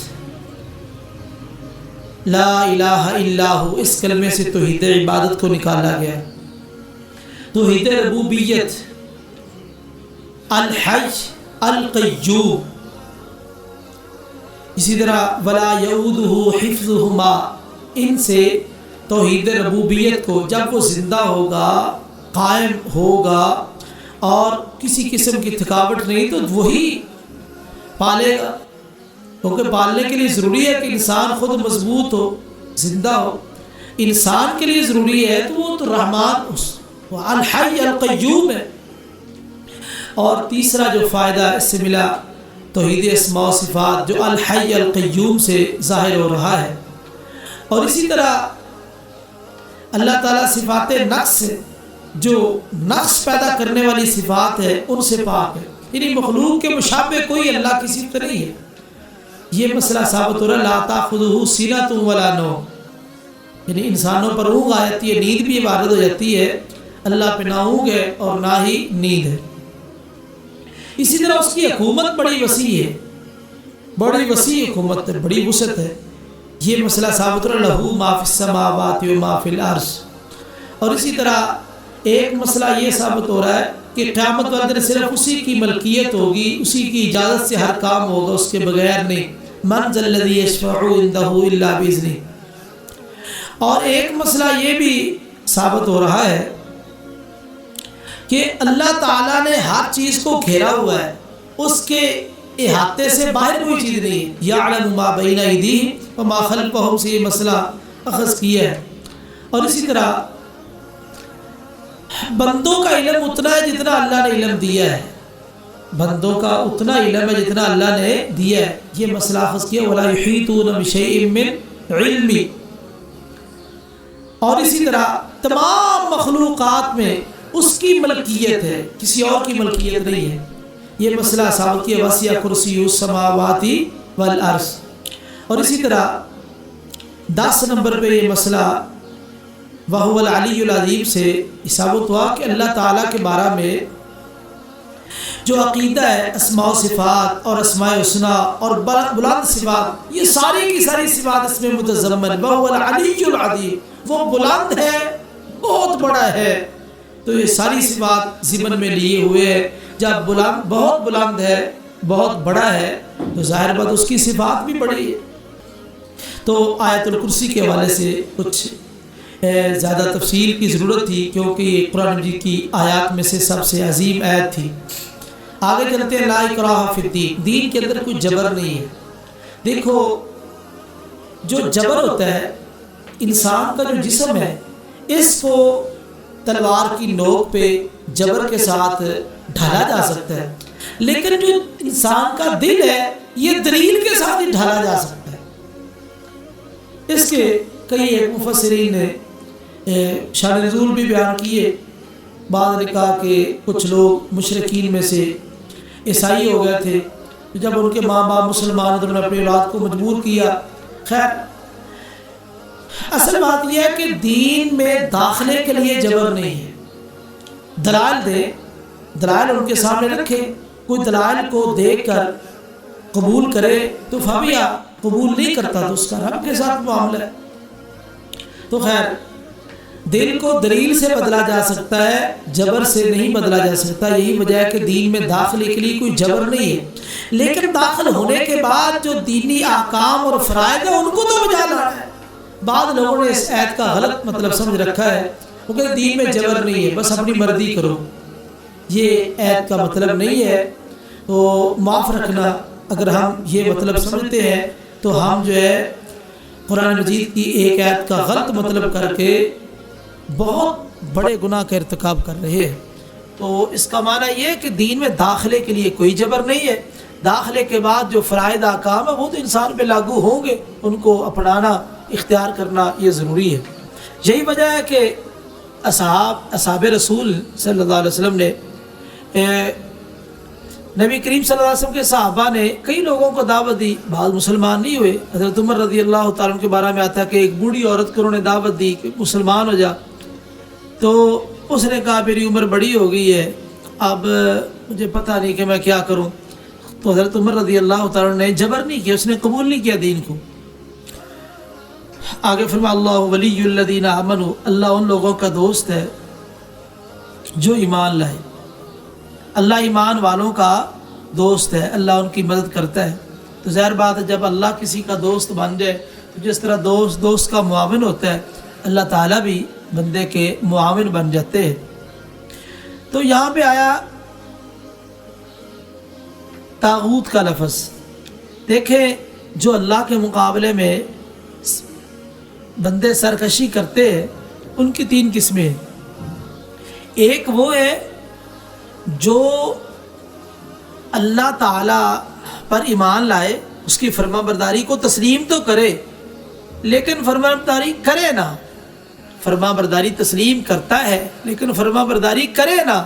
S1: لا الہ الا ہو، اس کلمے سے توحید عبادت کو نکالا گیا۔ توحید ربوبیت، الحی القیوم، اسی طرح ولا یعودہ حفظہما، ان سے توحید ربوبیت کو جب وہ زندہ ہوگا، قائم ہوگا اور کسی قسم کی تھکاوٹ نہیں، تو وہی پالے گا، کیونکہ پالنے کے لیے ضروری ہے کہ انسان خود مضبوط ہو، زندہ ہو۔ انسان کے لیے ضروری ہے تو وہ تو رحمان وہ الحی القیوم ہے۔ اور تیسرا جو فائدہ اس سے ملا، توحید اسماء و صفات جو الحی القیوم سے ظاہر ہو رہا ہے۔ اور اسی طرح اللہ تعالیٰ صفات نقص سے، جو نقص پیدا کرنے والی صفات ہے ان سے پاک ہے، یعنی مخلوق کے مشابہ کوئی اللہ کی صفت نہیں ہے۔ یہ مسئلہ ثابت ہو رہا ہے لا تأخذہ سنۃ ولا نوم، یعنی انسانوں پر اونگ آ جاتی ہے، نیند بھی عبارت ہو جاتی ہے، اللہ پہ نہ اونگ ہے اور نہ ہی نیند ہے۔ اسی طرح اس کی حکومت بڑی وسیع ہے، بڑی وسیع حکومت ہے، بڑی وسعت ہے۔ یہ مسئلہ ثابت ہو رہا ہے لہو ما فی السماوات و ما فی الارض۔ اور اسی طرح ایک مسئلہ یہ ثابت ہو رہا ہے کہ قیامت والے دن صرف اسی کی ملکیت ہوگی، اسی کی اجازت سے ہر کام ہوگا، اس کے بغیر نہیں۔ من ذا الذی یشفع عندہ الا باذنہ۔ اور ایک مسئلہ یہ بھی ثابت ہو رہا ہے کہ اللہ تعالیٰ نے ہر چیز کو گھیرا ہوا ہے، اس کے احاطے سے باہر کوئی چیز نہیں ہے۔ یعلم ما بین ایدیہم وما خلفہم سے یہ مسئلہ اخذ کیا ہے۔ اور اسی طرح بندوں کا علم اتنا ہے جتنا اللہ نے علم دیا ہے، بندوں کا اتنا علم ہے جتنا اللہ نے دیا ہے، یہ مسئلہ اخذ کیا ولا یحیطون بشیء من علمی۔ اور اسی طرح تمام مخلوقات میں اس کی ملکیت ہے، کسی اور کی ملکیت نہیں ہے، یہ مسئلہ ثابت کیا وسع کرسی السماوات والارض۔ اور اسی طرح 10 نمبر پہ یہ مسئلہ وہو العلی العظیم سے ثابت ہوا کہ اللہ تعالیٰ کے بارے میں جو عقیدہ ہے اسماء و صفات اور اسماء حسنی اور بلند صفات، یہ ساری کی ساری صفات اس میں متضمن، وہو العلی العظیم، وہ بلند ہے، بہت بڑا ہے، تو یہ ساری صفات ضمن میں لیے ہوئے ہیں۔ جب بلند، بہت بلند ہے، بہت بڑا ہے، تو ظاہر بات اس کی صفات بھی بڑی ہے۔ تو آیت الکرسی کے حوالے سے کچھ زیادہ تفصیل کی ضرورت تھی، کیونکہ یہ قرآن مجید کی آیات میں سے سب سے عظیم آیت تھی۔ آگے چلتے ہیں، لا اکراہ فی الدین، دین کے اندر کوئی جبر نہیں ہے۔ دیکھو جو جبر ہوتا ہے، انسان کا جو جسم ہے اس کو تلوار کی نوک پہ جبر کے ساتھ ڈھالا جا سکتا ہے، لیکن جو انسان کا دل ہے یہ دلیل کے ساتھ ہی ڈھالا جا سکتا ہے۔ اس کے کئی ایک مفسرین نے شان نزول بھی بیان کیے۔ بعض نے کہا کہ کچھ لوگ مشرکین میں سے عیسائی ہو گئے تھے، جب ان کے ماں باپ مسلمان تو انہوں نے اپنی اولاد کو مجبور کیا۔ خیر اصل بات یہ ہے کہ دین میں داخلے کے لیے جبر نہیں ہے۔ دلائل دے، دلائل ان کے سامنے رکھے، کوئی دلائل کو دیکھ کر قبول کرے تو فبیا، قبول نہیں کرتا تو اس کا رب کے ساتھ معاملہ ہے۔ تو خیر دل کو دلیل سے بدلا جا سکتا ہے، جبر سے نہیں بدلا جا سکتا، یہی وجہ ہے کہ دین میں داخلے کے لیے کوئی جبر نہیں ہے، لیکن داخل ہونے کے بعد جو دینی احکام اور فرائض ہیں ان کو تو بجا لانا ہے۔ بعض لوگوں نے اس آیت کا غلط مطلب سمجھ رکھا ہے، وہ کہتے ہیں دین میں جبر نہیں ہے، بس اپنی مرضی کرو، یہ آیت کا مطلب نہیں ہے۔ تو معاف رکھنا، اگر ہم یہ مطلب سمجھتے ہیں تو ہم جو ہے قرآن مجید کی ایک آیت کا غلط مطلب کر کے بہت بڑے گناہ کا ارتکاب کر رہے ہیں۔ تو اس کا معنی یہ ہے کہ دین میں داخلے کے لیے کوئی جبر نہیں ہے، داخلے کے بعد جو فرائض احکام ہے وہ تو انسان پہ لاگو ہوں گے، ان کو اپنانا، اختیار کرنا یہ ضروری ہے۔ یہی وجہ ہے کہ اصحاب رسول صلی اللہ علیہ وسلم نے نبی کریم صلی اللہ علیہ وسلم کے صحابہ نے کئی لوگوں کو دعوت دی، بعض مسلمان نہیں ہوئے۔ حضرت عمر رضی اللہ تعالیٰ عنہ کے بارے میں آتا ہے کہ ایک بوڑھی عورت کو انہوں نے دعوت دی کہ مسلمان ہو جا، تو اس نے کہا میری عمر بڑی ہو گئی ہے، اب مجھے پتہ نہیں کہ میں کیا کروں۔ تو حضرت عمر رضی اللہ تعالیٰ عنہ نے جبر نہیں کیا، اس نے قبول نہیں کیا دین کو۔ آگے فرما اللہ ولی الذین آمنوا، اللہ ان لوگوں کا دوست ہے جو ایمان لائے، اللہ ایمان والوں کا دوست ہے، اللہ ان کی مدد کرتا ہے۔ تو ظاہر بات ہے جب اللہ کسی کا دوست بن جائے تو جس طرح دوست کا معاون ہوتا ہے، اللہ تعالیٰ بھی بندے کے معاون بن جاتے ہیں۔ تو یہاں پہ آیا طاغوت کا لفظ، دیکھیں جو اللہ کے مقابلے میں بندے سرکشی کرتے ہیں ان کی تین قسمیں ہیں۔ ایک وہ ہے جو اللہ تعالیٰ پر ایمان لائے، اس کی فرما برداری کو تسلیم تو کرے لیکن فرما برداری کرے نہ، فرما برداری تسلیم کرتا ہے لیکن فرما برداری کرے نہ،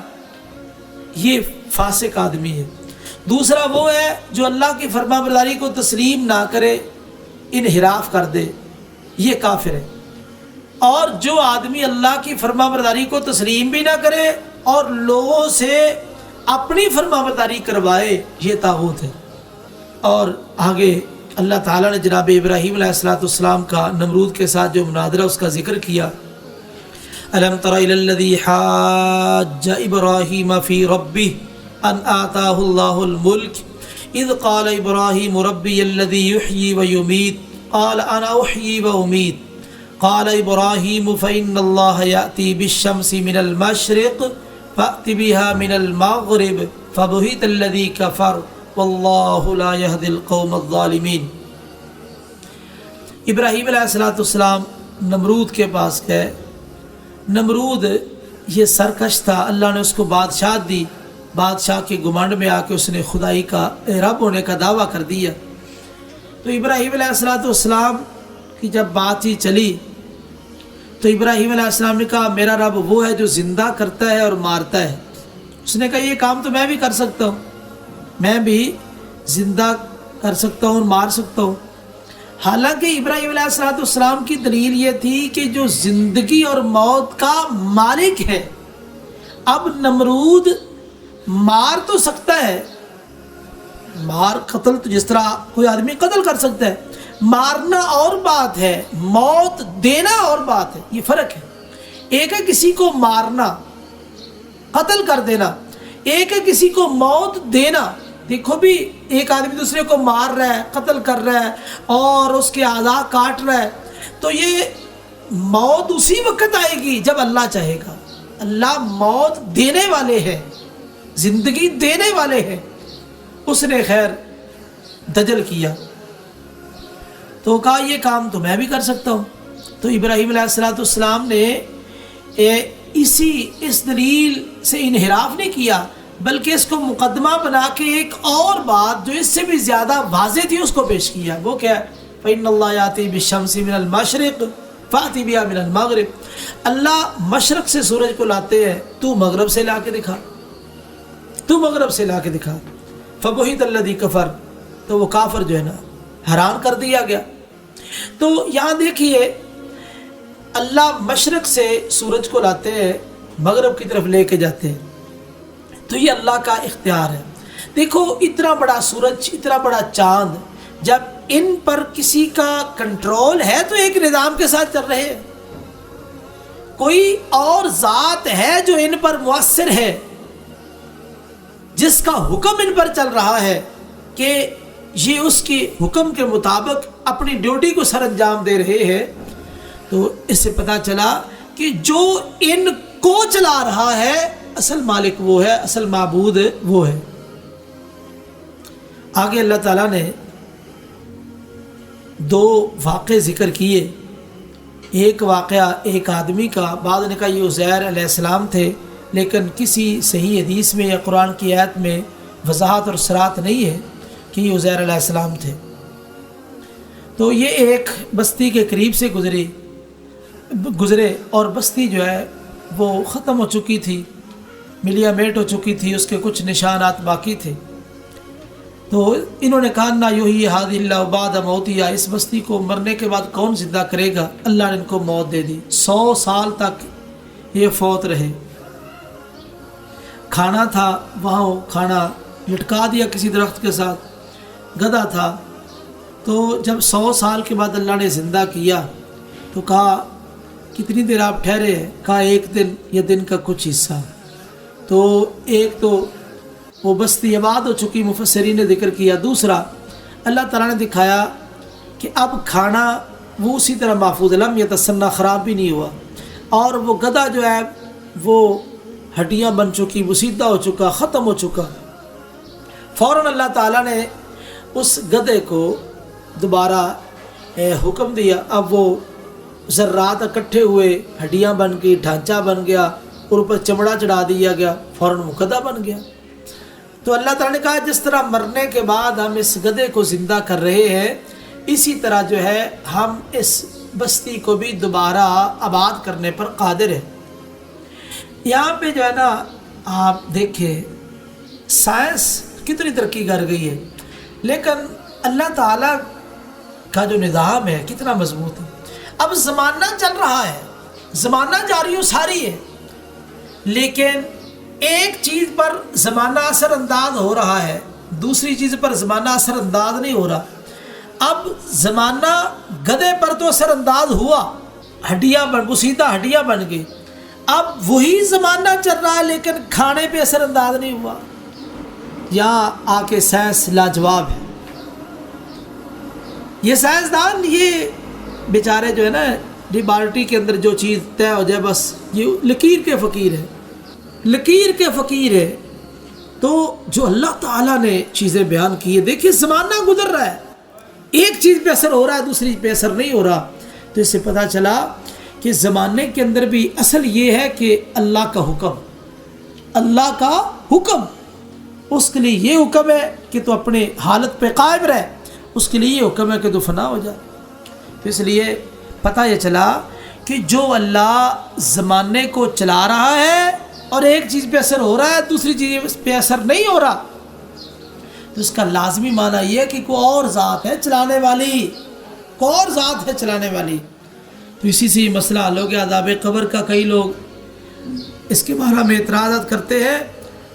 S1: یہ فاسق آدمی ہے۔ دوسرا وہ ہے جو اللہ کی فرما برداری کو تسلیم نہ کرے، انحراف کر دے، یہ کافر ہے۔ اور جو آدمی اللہ کی فرما برداری کو تسلیم بھی نہ کرے اور لوگوں سے اپنی فرما برداری کروائے، یہ طاغوت ہے۔ اور آگے اللہ تعالیٰ نے جناب ابراہیم علیہ السلام کا نمرود کے ساتھ جو مناظرہ اس کا ذکر کیا، الم تر الی الذی حاج ابراہیم فی ربہ ان آتاہ اللہ الملک اذ قال ابراہیم ربی الذی یحیی ویمیت قال انا احیی وامیت قال ابراہیم فإن اللہ یأتی بالشمس من المشرق فأت بها من المغرب فبہت الذی کفر واللہ لا یہدی القوم الظالمین۔ ابراہیم علیہ السلام نمرود کے پاس گئے۔ نمرود یہ سرکش تھا، اللہ نے اس کو بادشاہت دی، بادشاہ کے گمانڈ میں آ کے اس نے خدائی کا رب ہونے کا دعویٰ کر دیا۔ تو ابراہیم علیہ السلام کی جب بات ہی چلی تو ابراہیم علیہ السلام نے کہا میرا رب وہ ہے جو زندہ کرتا ہے اور مارتا ہے۔ اس نے کہا یہ کام تو میں بھی کر سکتا ہوں، میں بھی زندہ کر سکتا ہوں اور مار سکتا ہوں۔ حالانکہ ابراہیم علیہ السلام کی دلیل یہ تھی کہ جو زندگی اور موت کا مالک ہے۔ اب نمرود مار تو سکتا ہے، مار قتل تو جس طرح کوئی آدمی قتل کر سکتا ہے، مارنا اور بات ہے، موت دینا اور بات ہے، یہ فرق ہے۔ ایک ہے کسی کو مارنا، قتل کر دینا، ایک ہے کسی کو موت دینا۔ دیکھو بھی ایک آدمی دوسرے کو مار رہا ہے، قتل کر رہا ہے اور اس کے اعضاء کاٹ رہا ہے، تو یہ موت اسی وقت آئے گی جب اللہ چاہے گا۔ اللہ موت دینے والے ہیں، زندگی دینے والے ہیں۔ اس نے خیر دجل کیا تو کہا یہ کام تو میں بھی کر سکتا ہوں۔ تو ابراہیم علیہ السلام نے اس دلیل سے انحراف نہیں کیا، بلکہ اس کو مقدمہ بنا کے ایک اور بات جو اس سے بھی زیادہ واضح تھی اس کو پیش کیا۔ وہ کیا ہے؟ فَإِنَّ اللَّهَ يَأْتِي بِالشَّمْسِ مِنَ الْمَشْرِقِ فَأْتِ بِهَا مِنَ الْمَغْرِبِ، اللہ مشرق سے سورج کو لاتے ہیں، تو مغرب سے لا کے دکھا، تو مغرب سے لا کے دکھا۔ فَبُہِتَ الَّذِي كَفَرَ، تو وہ کافر جو ہے نا حیران کر دیا گیا۔ تو یہاں دیکھیے اللہ مشرق سے سورج کو لاتے ہیں، مغرب کی طرف لے کے جاتے ہیں، تو یہ اللہ کا اختیار ہے۔ دیکھو اتنا بڑا سورج، اتنا بڑا چاند، جب ان پر کسی کا کنٹرول ہے تو ایک نظام کے ساتھ چل رہے ہیں، کوئی اور ذات ہے جو ان پر مؤثر ہے، جس کا حکم ان پر چل رہا ہے کہ یہ اس کے حکم کے مطابق اپنی ڈیوٹی کو سر انجام دے رہے ہیں۔ تو اس سے پتہ چلا کہ جو ان کو چلا رہا ہے اصل مالک وہ ہے، اصل معبود وہ ہے۔ آگے اللہ تعالیٰ نے دو واقعے ذکر کیے۔ ایک واقعہ ایک آدمی کا، بعض نے کہا یہ عزیر علیہ السلام تھے، لیکن کسی صحیح حدیث میں یا قرآن کی آیت میں وضاحت اور صراحت نہیں ہے کہ یہ عزیر علیہ السلام تھے۔ تو یہ ایک بستی کے قریب سے گزرے اور بستی جو ہے وہ ختم ہو چکی تھی، ملیا میٹ ہو چکی تھی، اس کے کچھ نشانات باقی تھے۔ تو انہوں نے کہا نہ یحیی ھذہ اللہ بعد موتہا، اس بستی کو مرنے کے بعد کون زندہ کرے گا؟ اللہ نے ان کو موت دے دی۔ 100 سال تک یہ فوت رہے۔ کھانا تھا وہاں، کھانا لٹکا دیا کسی درخت کے ساتھ، گدھا تھا۔ تو جب 100 سال کے بعد اللہ نے زندہ کیا تو کہا کتنی دیر آپ ٹھہرے ہیں؟ کہا 1 دن یا دن کا کچھ حصہ۔ تو ایک تو وہ بستی آباد ہو چکی، مفسرین نے ذکر کیا۔ دوسرا اللہ تعالیٰ نے دکھایا کہ اب کھانا وہ اسی طرح محفوظ، لم یتسنہ، خراب بھی نہیں ہوا، اور وہ گدھا جو ہے وہ ہڈیاں بن چکی، بسیدہ ہو چکا، ختم ہو چکا۔ فوراً اللہ تعالیٰ نے اس گدھے کو دوبارہ حکم دیا، اب وہ ذرات اکٹھے ہوئے، ہڈیاں بن گئی، ڈھانچہ بن گیا، اور اوپر چمڑا چڑھا دیا گیا، فوراً وہ گدھا بن گیا۔ تو اللہ تعالیٰ نے کہا جس طرح مرنے کے بعد ہم اس گدھے کو زندہ کر رہے ہیں، اسی طرح جو ہے ہم اس بستی کو بھی دوبارہ آباد کرنے پر قادر ہیں۔ یہاں پہ جو ہے نا آپ دیکھیں سائنس کتنی ترقی کر گئی ہے، لیکن اللہ تعالیٰ کا جو نظام ہے کتنا مضبوط ہے۔ اب زمانہ چل رہا ہے، زمانہ جاری و ساری ہے، لیکن ایک چیز پر زمانہ اثر انداز ہو رہا ہے، دوسری چیز پر زمانہ اثر انداز نہیں ہو رہا۔ اب زمانہ گدھے پر تو اثر انداز ہوا، ہڈیاں بن، بسیدہ ہڈیاں بن گئی۔ اب وہی زمانہ چل رہا ہے لیکن کھانے پہ اثر انداز نہیں ہوا۔ یہاں آ کے سائنس لاجواب ہے۔ یہ سائنسدان یہ بیچارے جو ہے نا لیبارٹری کے اندر جو چیز طے ہو جائے بس یہ لکیر کے فقیر ہے، لکیر کے فقیر ہے۔ تو جو اللہ تعالیٰ نے چیزیں بیان کی ہے، دیکھیے زمانہ گزر رہا ہے، ایک چیز پہ اثر ہو رہا ہے دوسری پہ اثر نہیں ہو رہا۔ تو اس سے پتہ چلا کہ زمانے کے اندر بھی اصل یہ ہے کہ اللہ کا حکم، اللہ کا حکم، اس کے لیے یہ حکم ہے کہ تو اپنے حالت پہ قائم رہے، اس کے لیے یہ حکم ہے کہ تو فنا ہو جائے۔ تو اس لیے پتہ یہ چلا کہ جو اللہ زمانے کو چلا رہا ہے اور ایک چیز پہ اثر ہو رہا ہے دوسری چیز پہ اثر نہیں ہو رہا، تو اس کا لازمی معنی یہ ہے کہ کوئی اور ذات ہے چلانے والی، کوئی اور ذات ہے چلانے والی۔ تو اسی سے یہ مسئلہ حل ہو گیا عذاب قبر کا۔ کئی لوگ اس کے بارے میں اعتراضات کرتے ہیں،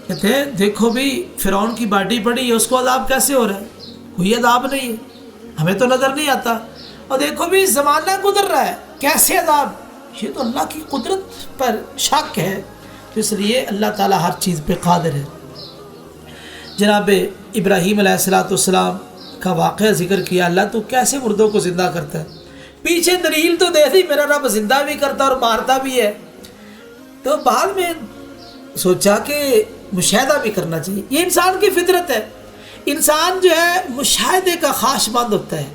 S1: کہتے ہیں دیکھو بھی فرعون کی باڈی پڑی ہے، اس کو عذاب کیسے ہو رہا ہے؟ کوئی عذاب نہیں ہے، ہمیں تو نظر نہیں آتا، اور دیکھو بھی زمانہ گزر رہا ہے، کیسے عذاب؟ یہ تو اللہ کی قدرت پر شک ہے۔ تو اس لیے اللہ تعالیٰ ہر چیز پہ قادر ہے۔ جناب ابراہیم علیہ السلام کا واقعہ ذکر کیا، اللہ تو کیسے مردوں کو زندہ کرتا ہے؟ پیچھے دلیل تو دے دی، میرا رب زندہ بھی کرتا اور مارتا بھی ہے۔ تو بعد میں سوچا کہ مشاہدہ بھی کرنا چاہیے، یہ انسان کی فطرت ہے۔ انسان جو ہے مشاہدے کا خواہش مند ہوتا ہے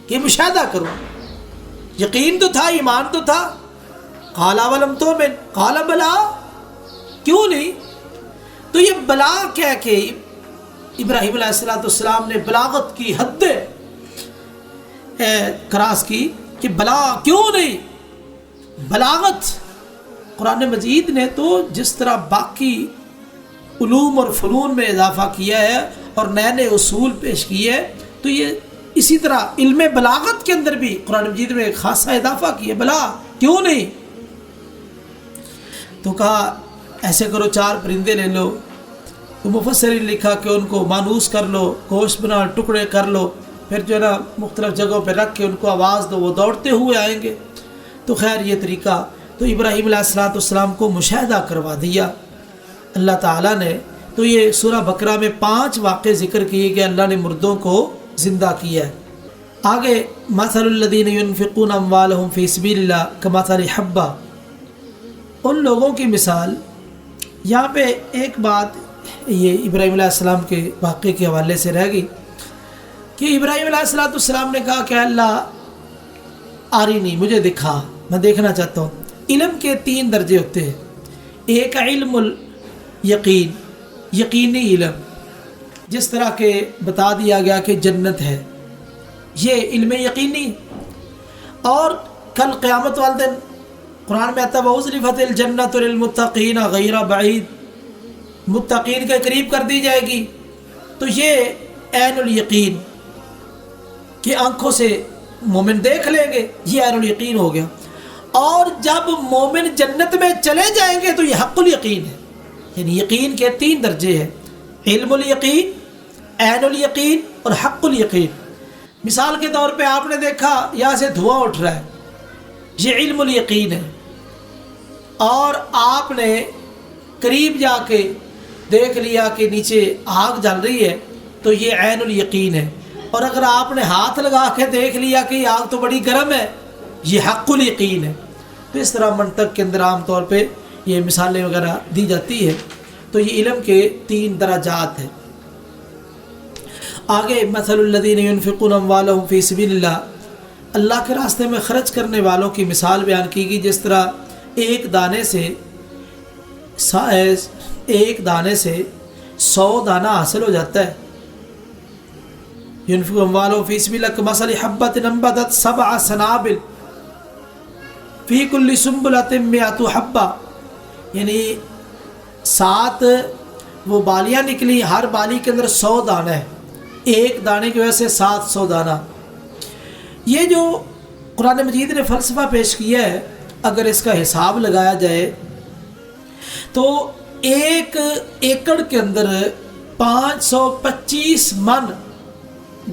S1: کہ مشاہدہ کرو۔ یقین تو تھا، ایمان تو تھا، قال اولم تؤمن قال بلا، کیوں نہیں؟ تو یہ بلا کہہ کے ابراہیم علیہ السلام نے بلاغت کی حد کراس کی کہ بلا کیوں نہیں؟ بلاغت قرآن مجید نے تو جس طرح باقی علوم اور فنون میں اضافہ کیا ہے اور نئے نئے اصول پیش کیے ہیں، تو یہ اسی طرح علم بلاغت کے اندر بھی قرآن مجید میں ایک خاصا اضافہ کیا، بلا کیوں نہیں؟ تو کہا ایسے کرو 4 پرندے لے لو، تو مفسرین نے لکھا کہ ان کو مانوس کر لو، گوشت بنا ٹکڑے کر لو، پھر جو ہے نا مختلف جگہوں پہ رکھ کے ان کو آواز دو، وہ دوڑتے ہوئے آئیں گے۔ تو خیر یہ طریقہ تو ابراہیم علیہ السلام کو مشاہدہ کروا دیا اللہ تعالیٰ نے۔ تو یہ سورہ بقرہ میں 5 واقعے ذکر کیے کہ اللہ نے مردوں کو زندہ کیا ہے۔ آگے مثل الذین ينفقون اموالهم فی سبیل اللہ کمثل حبہ، ان لوگوں کی مثال۔ یہاں پہ ایک بات یہ ابراہیم علیہ السلام کے واقعے کے حوالے سے رہ گئی کہ ابراہیم علیہ السلام نے کہا کہ اللہ آری نہیں، مجھے دکھا، میں دیکھنا چاہتا ہوں۔ علم کے 3 درجے ہوتے ہیں، ایک علم الیقین، یقینی علم، جس طرح کہ بتا دیا گیا کہ جنت ہے، یہ علم یقینی، اور کل قیامت والے دن قرآن میں آتا ہے وَأُزْلِفَتِ الْجَنَّةُ لِلْمُتَّقِينَ غَيْرَ بَعِيدٍ، متقین کے قریب کر دی جائے گی. تو یہ عین الیقین کہ آنکھوں سے مومن دیکھ لیں گے، یہ عین الیقین ہو گیا. اور جب مومن جنت میں چلے جائیں گے تو یہ حق الیقین ہے. یعنی یقین کے 3 درجے ہیں، علم الیقین، عین الیقین اور حق الیقین. مثال کے طور پہ آپ نے دیکھا یہاں سے دھواں اٹھ رہا ہے، یہ علم الیقین ہے. اور آپ نے قریب جا کے دیکھ لیا کہ نیچے آگ جل رہی ہے تو یہ عین الیقین ہے. اور اگر آپ نے ہاتھ لگا کے دیکھ لیا کہ یہ آگ تو بڑی گرم ہے، یہ حق الیقین ہے. تو اس طرح منطق کے اندر عام طور پہ یہ مثالیں وغیرہ دی جاتی ہے. تو یہ علم کے 3 درجات ہیں. آگے مثل الذین ينفقون اموالهم فی سبیل اللہ، اللہ کے راستے میں خرچ کرنے والوں کی مثال بیان کی گئی. جس طرح ایک دانے سے 100 دانہ حاصل ہو جاتا ہے. ينفق اموالهم فی سبیل اللہ کمثل حبۃ انبتت 7 سنابل فی کل سنبلۃ 100 حبہ، یعنی 7 وہ بالیاں نکلی، ہر بالی کے اندر 100 دانہ ہے، ایک دانے کی وجہ سے 700 دانہ. یہ جو قرآن مجید نے فلسفہ پیش کیا ہے، اگر اس کا حساب لگایا جائے تو 1 ایکڑ کے اندر 525 من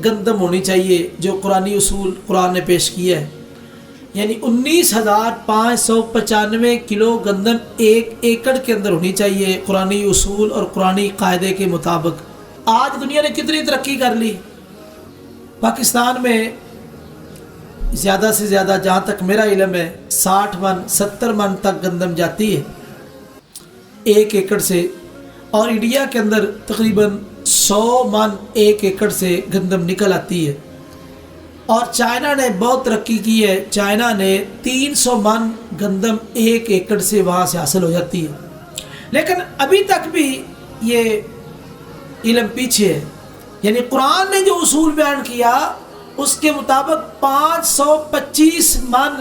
S1: گندم ہونی چاہیے، جو قرآنی اصول قرآن نے پیش کیا ہے. یعنی 19,595 کلو گندم 1 ایکڑ کے اندر ہونی چاہیے قرآنی اصول اور قرآنی قاعدے کے مطابق. آج دنیا نے کتنی ترقی کر لی. پاکستان میں زیادہ سے زیادہ جہاں تک میرا علم ہے 60 من 70 من تک گندم جاتی ہے 1 ایکڑ سے. اور انڈیا کے اندر تقریباً 100 من 1 ایکڑ سے گندم نکل آتی ہے. اور چائنا نے بہت ترقی کی ہے، چائنا نے 300 من گندم 1 ایکڑ سے وہاں سے حاصل ہو جاتی ہے. لیکن ابھی تک بھی یہ علم پیچھے ہے. یعنی قرآن نے جو اصول بیان کیا اس کے مطابق 525 من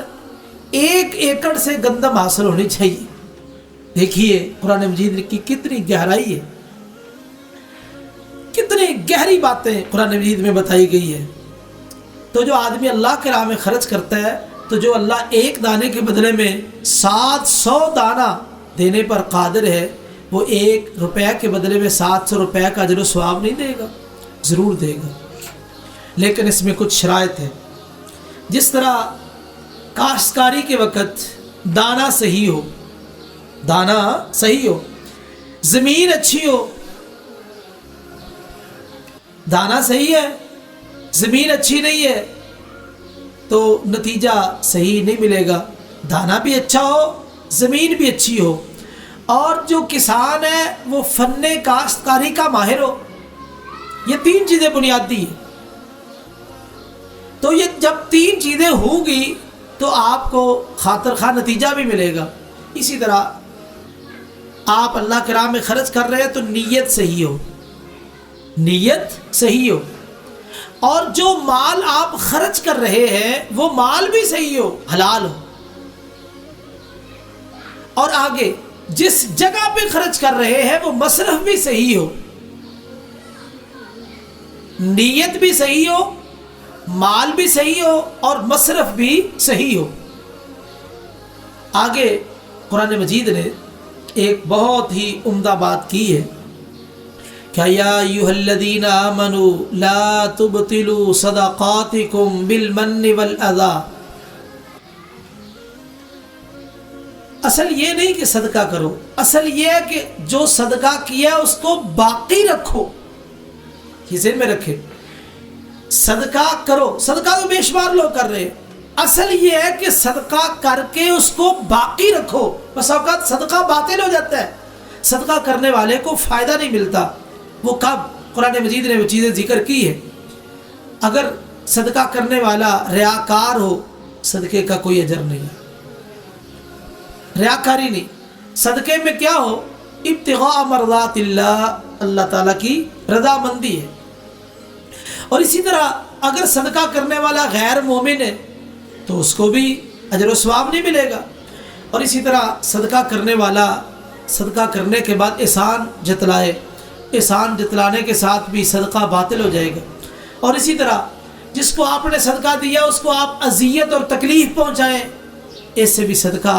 S1: 1 ایکڑ سے گندم حاصل ہونی چاہیے. دیکھیے قرآن مجید کی کتنی گہرائی ہے، کتنی گہری باتیں قرآن مجید میں بتائی گئی ہے. تو جو آدمی اللہ کے راہ میں خرچ کرتا ہے تو جو اللہ 1 دانے کے بدلے میں 700 دانہ دینے پر قادر ہے، وہ 1 روپے کے بدلے میں 700 روپے کا اجر و ثواب نہیں دے گا، ضرور دے گا. لیکن اس میں کچھ شرائط ہیں. جس طرح کاشتکاری کے وقت دانہ صحیح ہو، زمین اچھی ہو. دانہ صحیح ہے، زمین اچھی نہیں ہے تو نتیجہ صحیح نہیں ملے گا. دانہ بھی اچھا ہو، زمین بھی اچھی ہو، اور جو کسان ہے وہ فن کاشتکاری کا ماہر ہو. یہ 3 چیزیں بنیادی ہیں. تو یہ جب 3 چیزیں ہوں گی تو آپ کو خاطر خواہ نتیجہ بھی ملے گا. اسی طرح آپ اللہ کے راہ میں خرچ کر رہے ہیں تو نیت صحیح ہو، اور جو مال آپ خرچ کر رہے ہیں وہ مال بھی صحیح ہو، حلال ہو. اور آگے جس جگہ پہ خرچ کر رہے ہیں وہ مصرف بھی صحیح ہو، نیت بھی صحیح ہو، مال بھی صحیح ہو اور مصرف بھی صحیح ہو. آگے قرآن مجید نے ایک بہت ہی عمدہ بات کی ہے کہ یا ایھا الذین آمنوا لا تبطلوا صدقاتکم بالمن والاذی. اصل یہ نہیں کہ صدقہ کرو، اصل یہ ہے کہ جو صدقہ کیا اس کو باقی رکھو. یہ ذہن میں رکھے، صدقہ کرو، صدقہ تو بے شمار لوگ کر رہے ہیں، اصل یہ ہے کہ صدقہ کر کے اس کو باقی رکھو. بس اوقات صدقہ باطل ہو جاتا ہے، صدقہ کرنے والے کو فائدہ نہیں ملتا. وہ کب؟ قرآن مجید نے وہ چیزیں ذکر کی ہے. اگر صدقہ کرنے والا ریاکار ہو، صدقے کا کوئی اجر نہیں، ریاکاری نہیں. صدقے میں کیا ہو؟ ابتغاء مرضات اللہ، اللہ تعالیٰ کی رضا مندی ہے. اور اسی طرح اگر صدقہ کرنے والا غیر مومن ہے تو اس کو بھی اجر و ثواب نہیں ملے گا. اور اسی طرح صدقہ کرنے والا صدقہ کرنے کے بعد احسان جتلائے، احسان جتلانے کے ساتھ بھی صدقہ باطل ہو جائے گا۔ اور اسی طرح جس کو آپ نے صدقہ دیا اس کو آپ اذیت اور تکلیف پہنچائیں، اس سے بھی صدقہ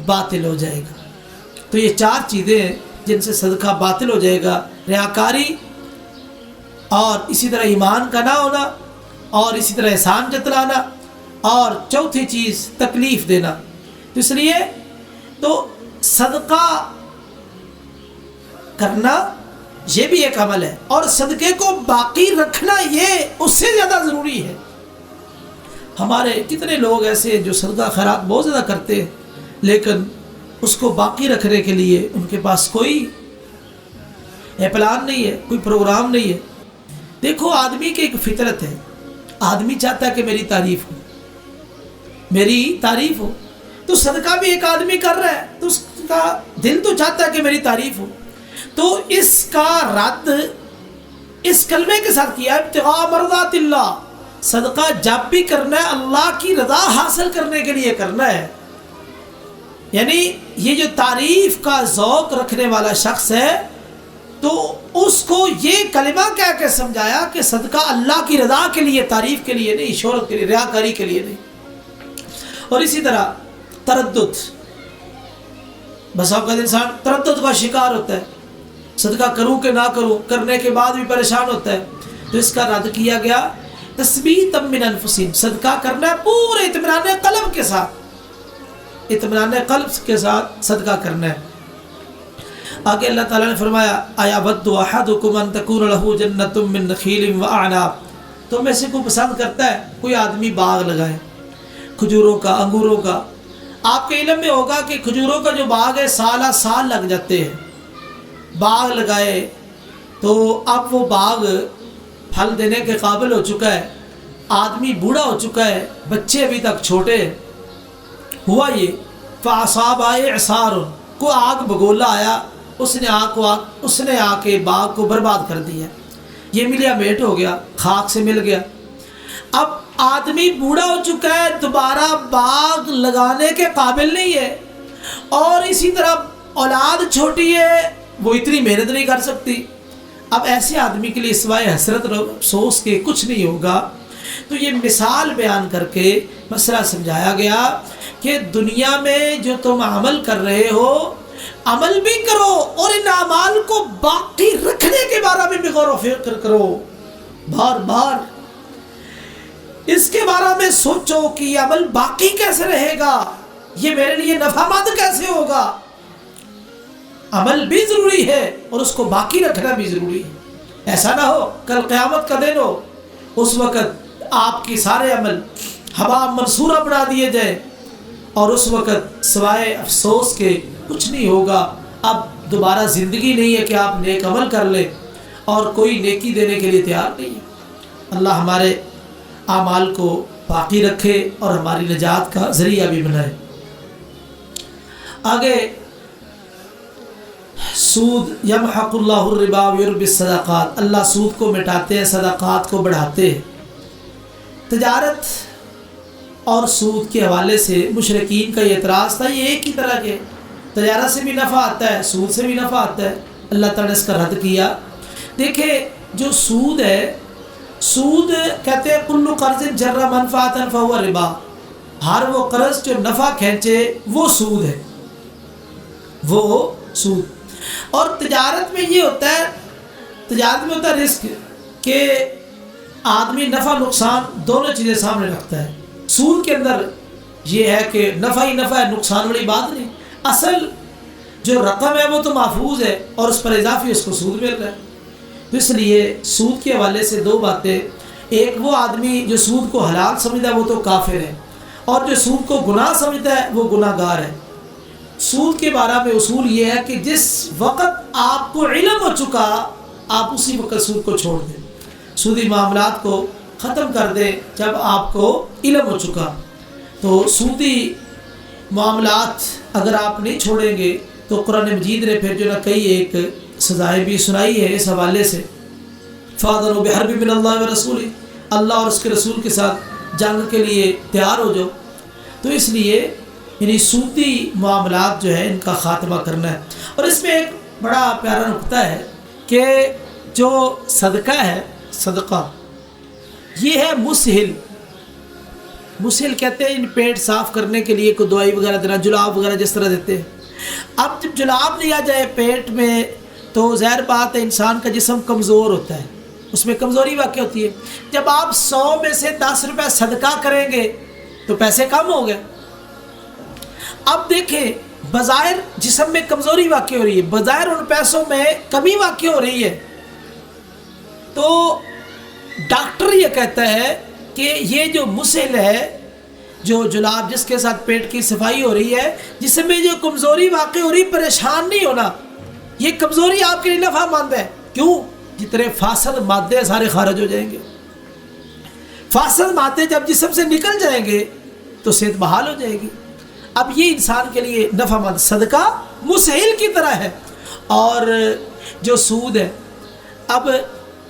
S1: باطل ہو جائے گا۔ تو یہ 4 چیزیں ہیں جن سے صدقہ باطل ہو جائے گا: ریاکاری، اور اسی طرح ایمان کا نہ ہونا، اور اسی طرح احسان جتلانا، اور چوتھی چیز تکلیف دینا۔ تو اس لیے تو صدقہ کرنا یہ بھی ایک عمل ہے، اور صدقے کو باقی رکھنا یہ اس سے زیادہ ضروری ہے۔ ہمارے کتنے لوگ ایسے ہیں جو صدقہ خیرات بہت زیادہ کرتے ہیں، لیکن اس کو باقی رکھنے کے لیے ان کے پاس کوئی پلان نہیں ہے، کوئی پروگرام نہیں ہے۔ دیکھو آدمی کی ایک فطرت ہے، آدمی چاہتا ہے کہ میری تعریف ہو، میری تعریف ہو۔ تو صدقہ بھی ایک آدمی کر رہا ہے تو اس کا دل تو چاہتا ہے کہ میری تعریف ہو، تو اس کا رد اس کلمے کے ساتھ کیا، ابتغاء مرضات اللہ۔ صدقہ جب بھی کرنا ہے اللہ کی رضا حاصل کرنے کے لیے کرنا ہے۔ یعنی یہ جو تعریف کا ذوق رکھنے والا شخص ہے تو اس کو یہ کلمہ کہہ کے سمجھایا کہ صدقہ اللہ کی رضا کے لیے، تعریف کے لیے نہیں، شہرت کے لیے، ریاکاری کے لیے نہیں۔ اور اسی طرح تردد، بس اوقات انسان تردد کا شکار ہوتا ہے، صدقہ کروں کہ نہ کروں، کرنے کے بعد بھی پریشان ہوتا ہے، تو اس کا رد کیا گیا تثبیتا من انفسہم۔ صدقہ کرنا ہے پورے اطمینان قلب کے ساتھ، اطمینان قلب کے ساتھ صدقہ کرنا ہے۔ آگے اللہ تعالیٰ نے فرمایا اَیَوَدُّ أَحَدُکُمْ أَن تَکُونَ لَهُ جَنَّةٌ مِّن نَخِیلٍ وَأَعْنَابٍ۔ تو میں سے کوئی پسند کرتا ہے کوئی آدمی باغ لگائے کھجوروں کا، انگوروں کا۔ آپ کے علم میں ہوگا کہ کھجوروں کا جو باغ ہے سالہ سال لگ جاتے ہیں۔ باغ لگائے تو اب وہ باغ پھل دینے کے قابل ہو چکا ہے، آدمی بوڑھا ہو چکا ہے، بچے ابھی تک چھوٹے ہیں۔ ہوا یہ فَأَصَابَهُ إِعْصَارٌ، کو آگ بگولا آیا، اس نے آ کے باغ کو برباد کر دیا، یہ ملیا میٹ ہو گیا، خاک سے مل گیا۔ اب آدمی بوڑھا ہو چکا ہے، دوبارہ باغ لگانے کے قابل نہیں ہے، اور اسی طرح اولاد چھوٹی ہے، وہ اتنی محنت نہیں کر سکتی۔ اب ایسے آدمی کے لیے سوائے حسرت اور افسوس کے کچھ نہیں ہوگا۔ تو یہ مثال بیان کر کے مسئلہ سمجھایا گیا کہ دنیا میں جو تم عمل کر رہے ہو، عمل بھی کرو اور ان اعمال کو باقی رکھنے کے بارے میں بھی غور و فکر کرو، بار بار اس کے بارے میں سوچو کہ یہ عمل باقی کیسے رہے گا، یہ میرے لیے نفع مند کیسے ہوگا۔ عمل بھی ضروری ہے اور اس کو باقی رکھنا بھی ضروری ہے۔ ایسا نہ ہو کل قیامت کا دن ہو، اس وقت آپ کی سارے عمل ہوا منصورہ بنا دیے جائیں، اور اس وقت سوائے افسوس کے کچھ نہیں ہوگا۔ اب دوبارہ زندگی نہیں ہے کہ آپ نیک عمل کر لیں، اور کوئی نیکی دینے کے لیے تیار نہیں ہے۔ اللہ ہمارے اعمال کو باقی رکھے اور ہماری نجات کا ذریعہ بھی بنائے۔ آگے سود یمحق اللہ الربا ویربی الصدقات، اللہ سود کو مٹاتے ہیں، صدقات کو بڑھاتے ہیں۔ تجارت اور سود کے حوالے سے مشرکین کا یہ اعتراض تھا، یہ ایک ہی طرح کے، تجارت سے بھی نفع آتا ہے، سود سے بھی نفع آتا ہے۔ اللہ تعالیٰ نے اس کا رد کیا۔ دیکھیں جو سود ہے، سود کہتے ہیں کل قرض جر منفعۃ فہو ربا، ہر وہ قرض جو نفع کھینچے وہ سود ہے، وہ سود۔ اور تجارت میں یہ ہوتا ہے، تجارت میں ہوتا ہے رسک، کہ آدمی نفع نقصان دونوں چیزیں سامنے رکھتا ہے۔ سود کے اندر یہ ہے کہ نفع ہی نفع ہے، نقصان والی بات نہیں، اصل جو رقم ہے وہ تو محفوظ ہے اور اس پر اضافی اس کو سود مل رہا ہے۔ تو اس لیے سود کے حوالے سے دو باتیں، ایک وہ آدمی جو سود کو حلال سمجھتا ہے وہ تو کافر ہے، اور جو سود کو گناہ سمجھتا ہے وہ گناہ گار ہے۔ سود کے بارے میں اصول یہ ہے کہ جس وقت آپ کو علم ہو چکا آپ اسی وقت سود کو چھوڑ دیں، سودی معاملات کو ختم کر دیں جب آپ کو علم ہو چکا۔ تو سودی معاملات اگر آپ نہیں چھوڑیں گے تو قرآن مجید نے پھر جو نہ کئی ایک سزائیں بھی سنائی ہے اس حوالے سے، فَأَذَنُوا بِحَرْبٍ مِّنَ اللَّهِ وَرَسُولِهِ، اللہ اور اس کے رسول کے ساتھ جنگ کے لیے تیار ہو جاؤ۔ تو اس لیے یعنی سودی معاملات جو ہے ان کا خاتمہ کرنا ہے۔ اور اس میں ایک بڑا پیارا نقطہ ہے کہ جو صدقہ ہے، صدقہ یہ ہے مسہل۔ مسہل کہتے ہیں ان پیٹ صاف کرنے کے لیے کوئی دوائی وغیرہ دینا، جلاب وغیرہ جس طرح دیتے ہیں۔ اب جب جلاب لیا جائے پیٹ میں تو ظاہر بات ہے انسان کا جسم کمزور ہوتا ہے، اس میں کمزوری واقع ہوتی ہے۔ جب آپ 100 میں سے 10 روپے صدقہ کریں گے تو پیسے کم ہو گئے۔ اب دیکھیں بظاہر جسم میں کمزوری واقع ہو رہی ہے، بظاہر ان پیسوں میں کمی واقع ہو رہی ہے، تو ڈاکٹر یہ کہتا ہے کہ یہ جو مسل ہے، جو جلاب جس کے ساتھ پیٹ کی صفائی ہو رہی ہے، جسم میں جو کمزوری واقع ہو رہی ہے، پریشان نہیں ہونا، یہ کمزوری آپ کے لیے نفع مند ہے۔ کیوں؟ جتنے فاسد مادے سارے خارج ہو جائیں گے۔ فاسد مادے جب جسم سے نکل جائیں گے تو صحت بحال ہو جائے گی۔ اب یہ انسان کے لیے نفع مند صدقہ مسہل کی طرح ہے۔ اور جو سود ہے، اب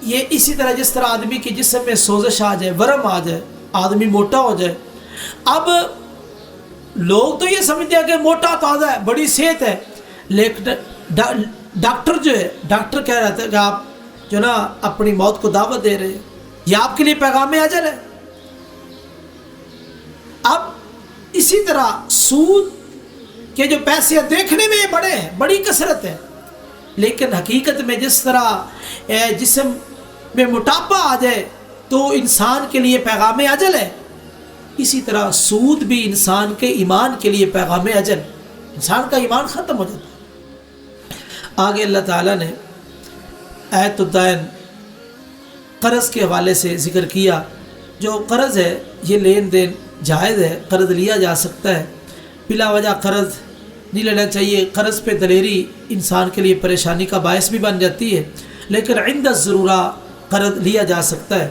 S1: یہ اسی طرح جس طرح آدمی کے جسم میں سوزش آ جائے، ورم آ جائے، آدمی موٹا ہو جائے، اب لوگ تو یہ سمجھتے ہیں کہ موٹا تازہ ہے، بڑی صحت ہے، لیکن ڈاکٹر جو ہے، ڈاکٹر کہہ رہا تھا کہ آپ جو نا اپنی موت کو دعوت دے رہے ہیں، یہ آپ کے لیے پیغام اجل ہے۔ اب اسی طرح سود کے جو پیسے دیکھنے میں بڑے ہیں، بڑی کثرت ہے، لیکن حقیقت میں جس طرح جسم میں موٹاپا آ جائے تو انسان کے لیے پیغام اجل ہے، اسی طرح سود بھی انسان کے ایمان کے لیے پیغام اجل، انسان کا ایمان ختم ہو جاتا ہے۔ آگے اللہ تعالیٰ نے ایت الدین قرض کے حوالے سے ذکر کیا۔ جو قرض ہے یہ لین دین جائز ہے، قرض لیا جا سکتا ہے، بلا وجہ قرض نہیں لینا چاہیے۔ قرض پہ دلیری انسان کے لیے پریشانی کا باعث بھی بن جاتی ہے، لیکن عند الضرورہ قرض لیا جا سکتا ہے۔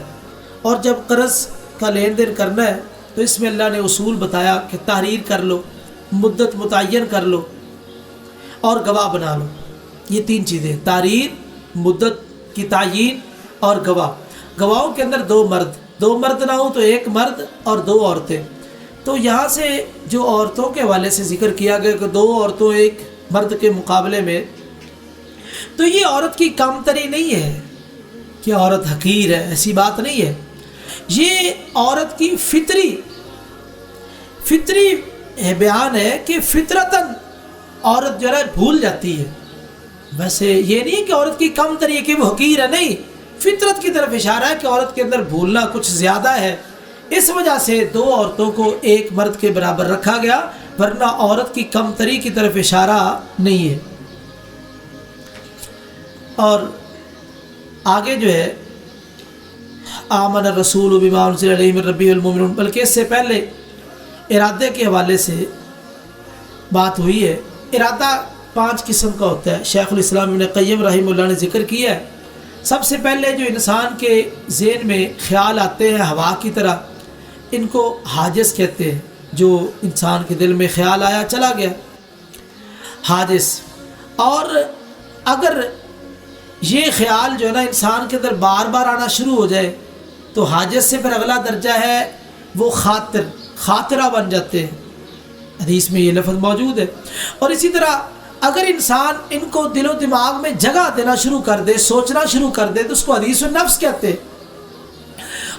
S1: اور جب قرض کا لین دین کرنا ہے تو اس میں اللہ نے اصول بتایا کہ تحریر کر لو، مدت متعین کر لو اور گواہ بنا لو۔ یہ 3 چیزیں، تحریر، مدت کی تعیین اور گواہ۔ گواہوں کے اندر 2 مرد، 2 مرد نہ ہو تو 1 مرد اور 2 عورتیں۔ تو یہاں سے جو عورتوں کے حوالے سے ذکر کیا گیا کہ 2 عورتوں 1 مرد کے مقابلے میں، تو یہ عورت کی کمتری نہیں ہے کہ عورت حقیر ہے، ایسی بات نہیں ہے۔ یہ عورت کی فطری بیان ہے کہ فطرتاً عورت جو ہے بھول جاتی ہے۔ ویسے یہ نہیں کہ عورت کی کمتری ہے کہ وہ حقیر ہے، نہیں، فطرت کی طرف اشارہ ہے کہ عورت کے اندر بھولنا کچھ زیادہ ہے، اس وجہ سے 2 عورتوں کو 1 مرد کے برابر رکھا گیا، ورنہ عورت کی کمتری کی طرف اشارہ نہیں ہے۔ اور آگے جو ہے آمن الرسول بما انزل الیہ من ربہ والمؤمنون، بلکہ اس سے پہلے ارادے کے حوالے سے بات ہوئی ہے۔ ارادہ 5 قسم کا ہوتا ہے، شیخ الاسلام ابن قیم رحمہ اللہ نے ذکر کیا ہے۔ سب سے پہلے جو انسان کے ذہن میں خیال آتے ہیں ہوا کی طرح، ان کو حاجز کہتے ہیں۔ جو انسان کے دل میں خیال آیا چلا گیا، حاجز۔ اور اگر یہ خیال جو ہے نا انسان کے اندر بار بار آنا شروع ہو جائے تو حاجز سے پھر اگلا درجہ ہے وہ خاطرہ بن جاتے ہیں، حدیث میں یہ لفظ موجود ہے۔ اور اسی طرح اگر انسان ان کو دل و دماغ میں جگہ دینا شروع کر دے، سوچنا شروع کر دے، تو اس کو حدیث النفس کہتے ہیں۔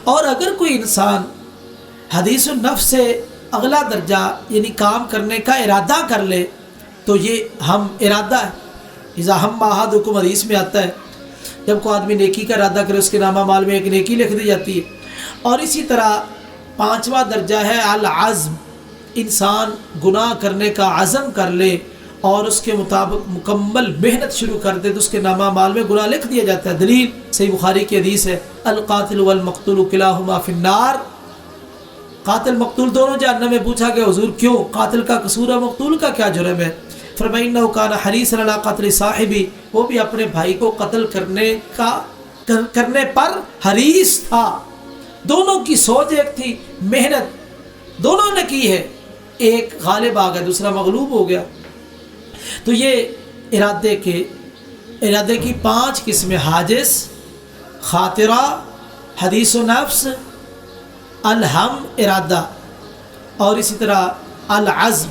S1: اور اگر کوئی انسان حدیث النفس سے اگلا درجہ یعنی کام کرنے کا ارادہ کر لے تو یہ ہم ارادہ ہے۔ اذا ہم احدکم حدیث میں آتا ہے، جب کوئی آدمی نیکی کا ارادہ کرے اس کے نامہ مال میں ایک نیکی لکھ دی جاتی ہے۔ اور اسی طرح 5واں درجہ ہے العزم، انسان گناہ کرنے کا عزم کر لے اور اس کے مطابق مکمل محنت شروع کر دے تو اس کے نامہ مال میں گناہ لکھ دیا جاتا ہے۔ دلیل صحیح بخاری کی حدیث ہے، القاتل والمقتول کلاہما فی النار، قاتل مقتول دونوں جہنم میں۔ پوچھا کہ حضور کیوں؟ قاتل کا قصور ہے، مقتول کا کیا جرم ہے؟ فرمایا انہ کان حریصا علی قتل صاحبی، وہ بھی اپنے بھائی کو قتل کرنے پر حریص تھا۔ دونوں کی سوچ ایک تھی، محنت دونوں نے کی ہے، ایک غالب آ گیا دوسرا مغلوب ہو گیا۔ تو یہ ارادے کی 5 قسمیں، حاجز، خاطرہ، حدیث و نفس، الہم ارادہ، اور اسی طرح العزم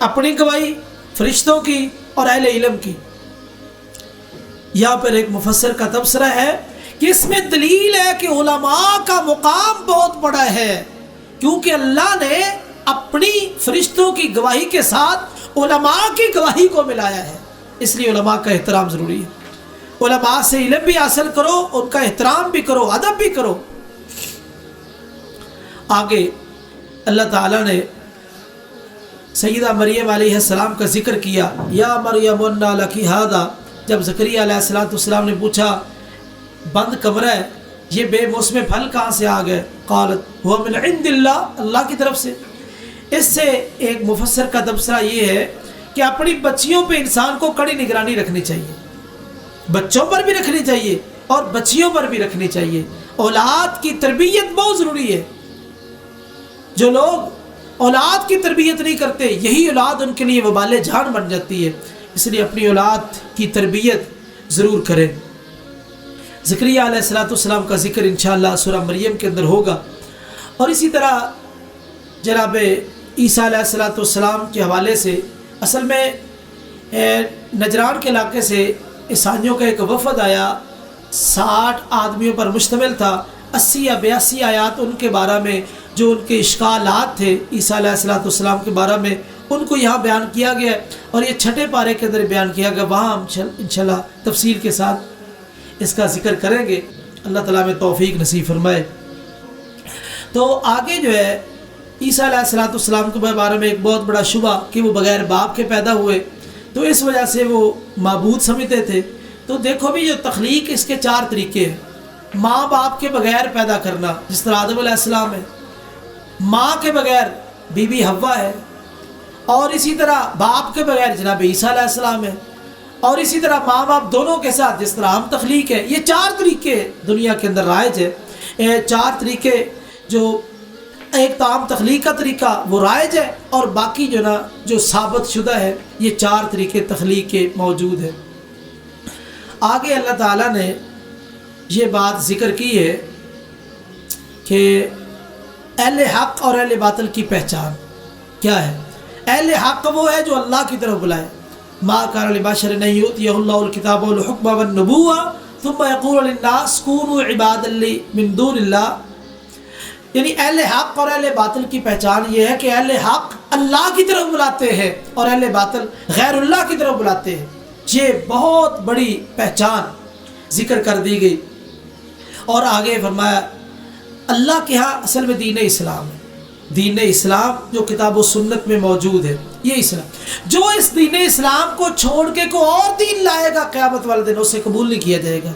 S1: اپنی گواہی، فرشتوں کی اور اہل علم کی۔ یہاں پر ایک مفسر کا تبصرہ ہے کہ اس میں دلیل ہے کہ علماء کا مقام بہت بڑا ہے، کیونکہ اللہ نے اپنی فرشتوں کی گواہی کے ساتھ علماء کی گواہی کو ملایا ہے، اس لیے علماء کا احترام ضروری ہے۔ علماء سے علم بھی حاصل کرو، ان کا احترام بھی کرو، ادب بھی کرو۔ آگے اللہ تعالیٰ نے سیدہ مریم علیہ السلام کا ذکر کیا، یا مریم انا لکی ھذا، جب زکریا علیہ السلام نے پوچھا بند کمرہ ہے، یہ بے موسم پھل کہاں سے آ گئے؟ قالت هو من عند اللہ، اللہ کی طرف سے۔ اس سے ایک مفسر کا تبصرہ یہ ہے کہ اپنی بچیوں پہ انسان کو کڑی نگرانی رکھنی چاہیے، بچوں پر بھی رکھنی چاہیے اور بچیوں پر بھی رکھنی چاہیے۔ اولاد کی تربیت بہت ضروری ہے۔ جو لوگ اولاد کی تربیت نہیں کرتے، یہی اولاد ان کے لیے وبال جان بن جاتی ہے، اس لیے اپنی اولاد کی تربیت ضرور کریں۔ زکریا علیہ السلام کا ذکر انشاءاللہ سورہ مریم کے اندر ہوگا، اور اسی طرح جناب عیسیٰ علیہ السلام کے حوالے سے اصل میں نجران کے علاقے سے عیسائیوں کا ایک وفد آیا، 60 آدمیوں پر مشتمل تھا، 80 یا 82 آیات ان کے بارے میں جو ان کے اشکالات تھے عیسیٰ علیہ السلام کے بارے میں ان کو یہاں بیان کیا گیا، اور یہ 6 پارے کے اندر بیان کیا گیا، وہاں ہم انشاءاللہ تفصیل کے ساتھ اس کا ذکر کریں گے، اللہ تعالیٰ میں توفیق نصیب فرمائے۔ تو آگے جو ہے عیسیٰ علیہ السلام کے بارے میں ایک بہت بڑا شبہ کہ وہ بغیر باپ کے پیدا ہوئے، تو اس وجہ سے وہ معبود سمجھتے تھے۔ تو دیکھو بھی جو تخلیق اس کے 4 طریقے ہیں، ماں باپ کے بغیر پیدا کرنا جس طرح آدم علیہ السلام ہے، ماں کے بغیر بی بی حوا ہے، اور اسی طرح باپ کے بغیر جناب عیسیٰ علیہ السلام ہے، اور اسی طرح ماں باپ دونوں کے ساتھ جس طرح ہم تخلیق ہے۔ یہ 4 طریقے دنیا کے اندر رائج ہے، یہ 4 طریقے جو ایک تام تخلیق کا طریقہ وہ رائج ہے، اور باقی جو نا جو ثابت شدہ ہے یہ 4 طریقے تخلیق کے موجود ہیں۔ آگے اللہ تعالیٰ نے یہ بات ذکر کی ہے کہ اہل حق اور اہل باطل کی پہچان کیا ہے۔ اہل حق وہ ہے جو اللہ کی طرف بلائے، ما کان لبشر ان یؤتیہ اللہ الکتاب والحکم والنبوۃ ثم یقول للناس کونوا عبادا لی من دون اللہ۔ یعنی اہل حق اور اہل باطل کی پہچان یہ ہے کہ اہل حق اللہ کی طرف بلاتے ہیں اور اہل باطل غیر اللہ کی طرف بلاتے ہیں۔ یہ بہت بڑی پہچان ذکر کر دی گئی، اور آگے فرمایا اللہ کے ہاں اصل میں دین اسلام ہے، دین اسلام جو کتاب و سنت میں موجود ہے، یہ اسلام۔ جو اس دین اسلام کو چھوڑ کے کوئی اور دین لائے گا قیامت والے دن اسے قبول نہیں کیا جائے گا۔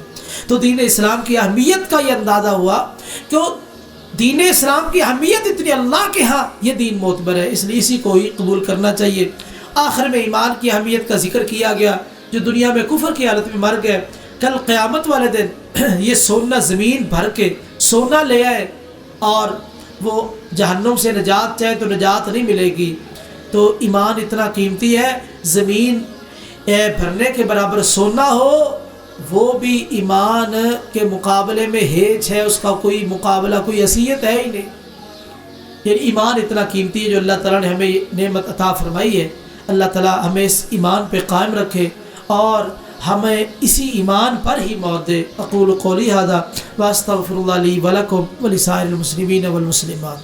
S1: تو دین اسلام کی اہمیت کا یہ اندازہ ہوا کہ دین اسلام کی اہمیت اتنی، اللہ کے ہاں یہ دین معتبر ہے، اس لیے اسی کو ہی قبول کرنا چاہیے۔ آخر میں ایمان کی اہمیت کا ذکر کیا گیا، جو دنیا میں کفر کی حالت میں مر گئے، کل قیامت والے دن یہ سونا زمین بھر کے سونا لے آئے، اور وہ جہنم سے نجات چاہے تو نجات نہیں ملے گی۔ تو ایمان اتنا قیمتی ہے، زمین بھرنے کے برابر سونا ہو وہ بھی ایمان کے مقابلے میں ہیچ ہے، اس کا کوئی مقابلہ، کوئی حیثیت ہے ہی نہیں۔ یعنی ایمان اتنا قیمتی ہے جو اللہ تعالیٰ نے ہمیں نعمت عطا فرمائی ہے۔ اللہ تعالیٰ ہمیں اس ایمان پہ قائم رکھے اور ہمیں اسی ایمان پر ہی موت دے۔ اقول قولی ھذا واستغفر اللہ لی ولکم ولسائر المسلمین والمسلمات۔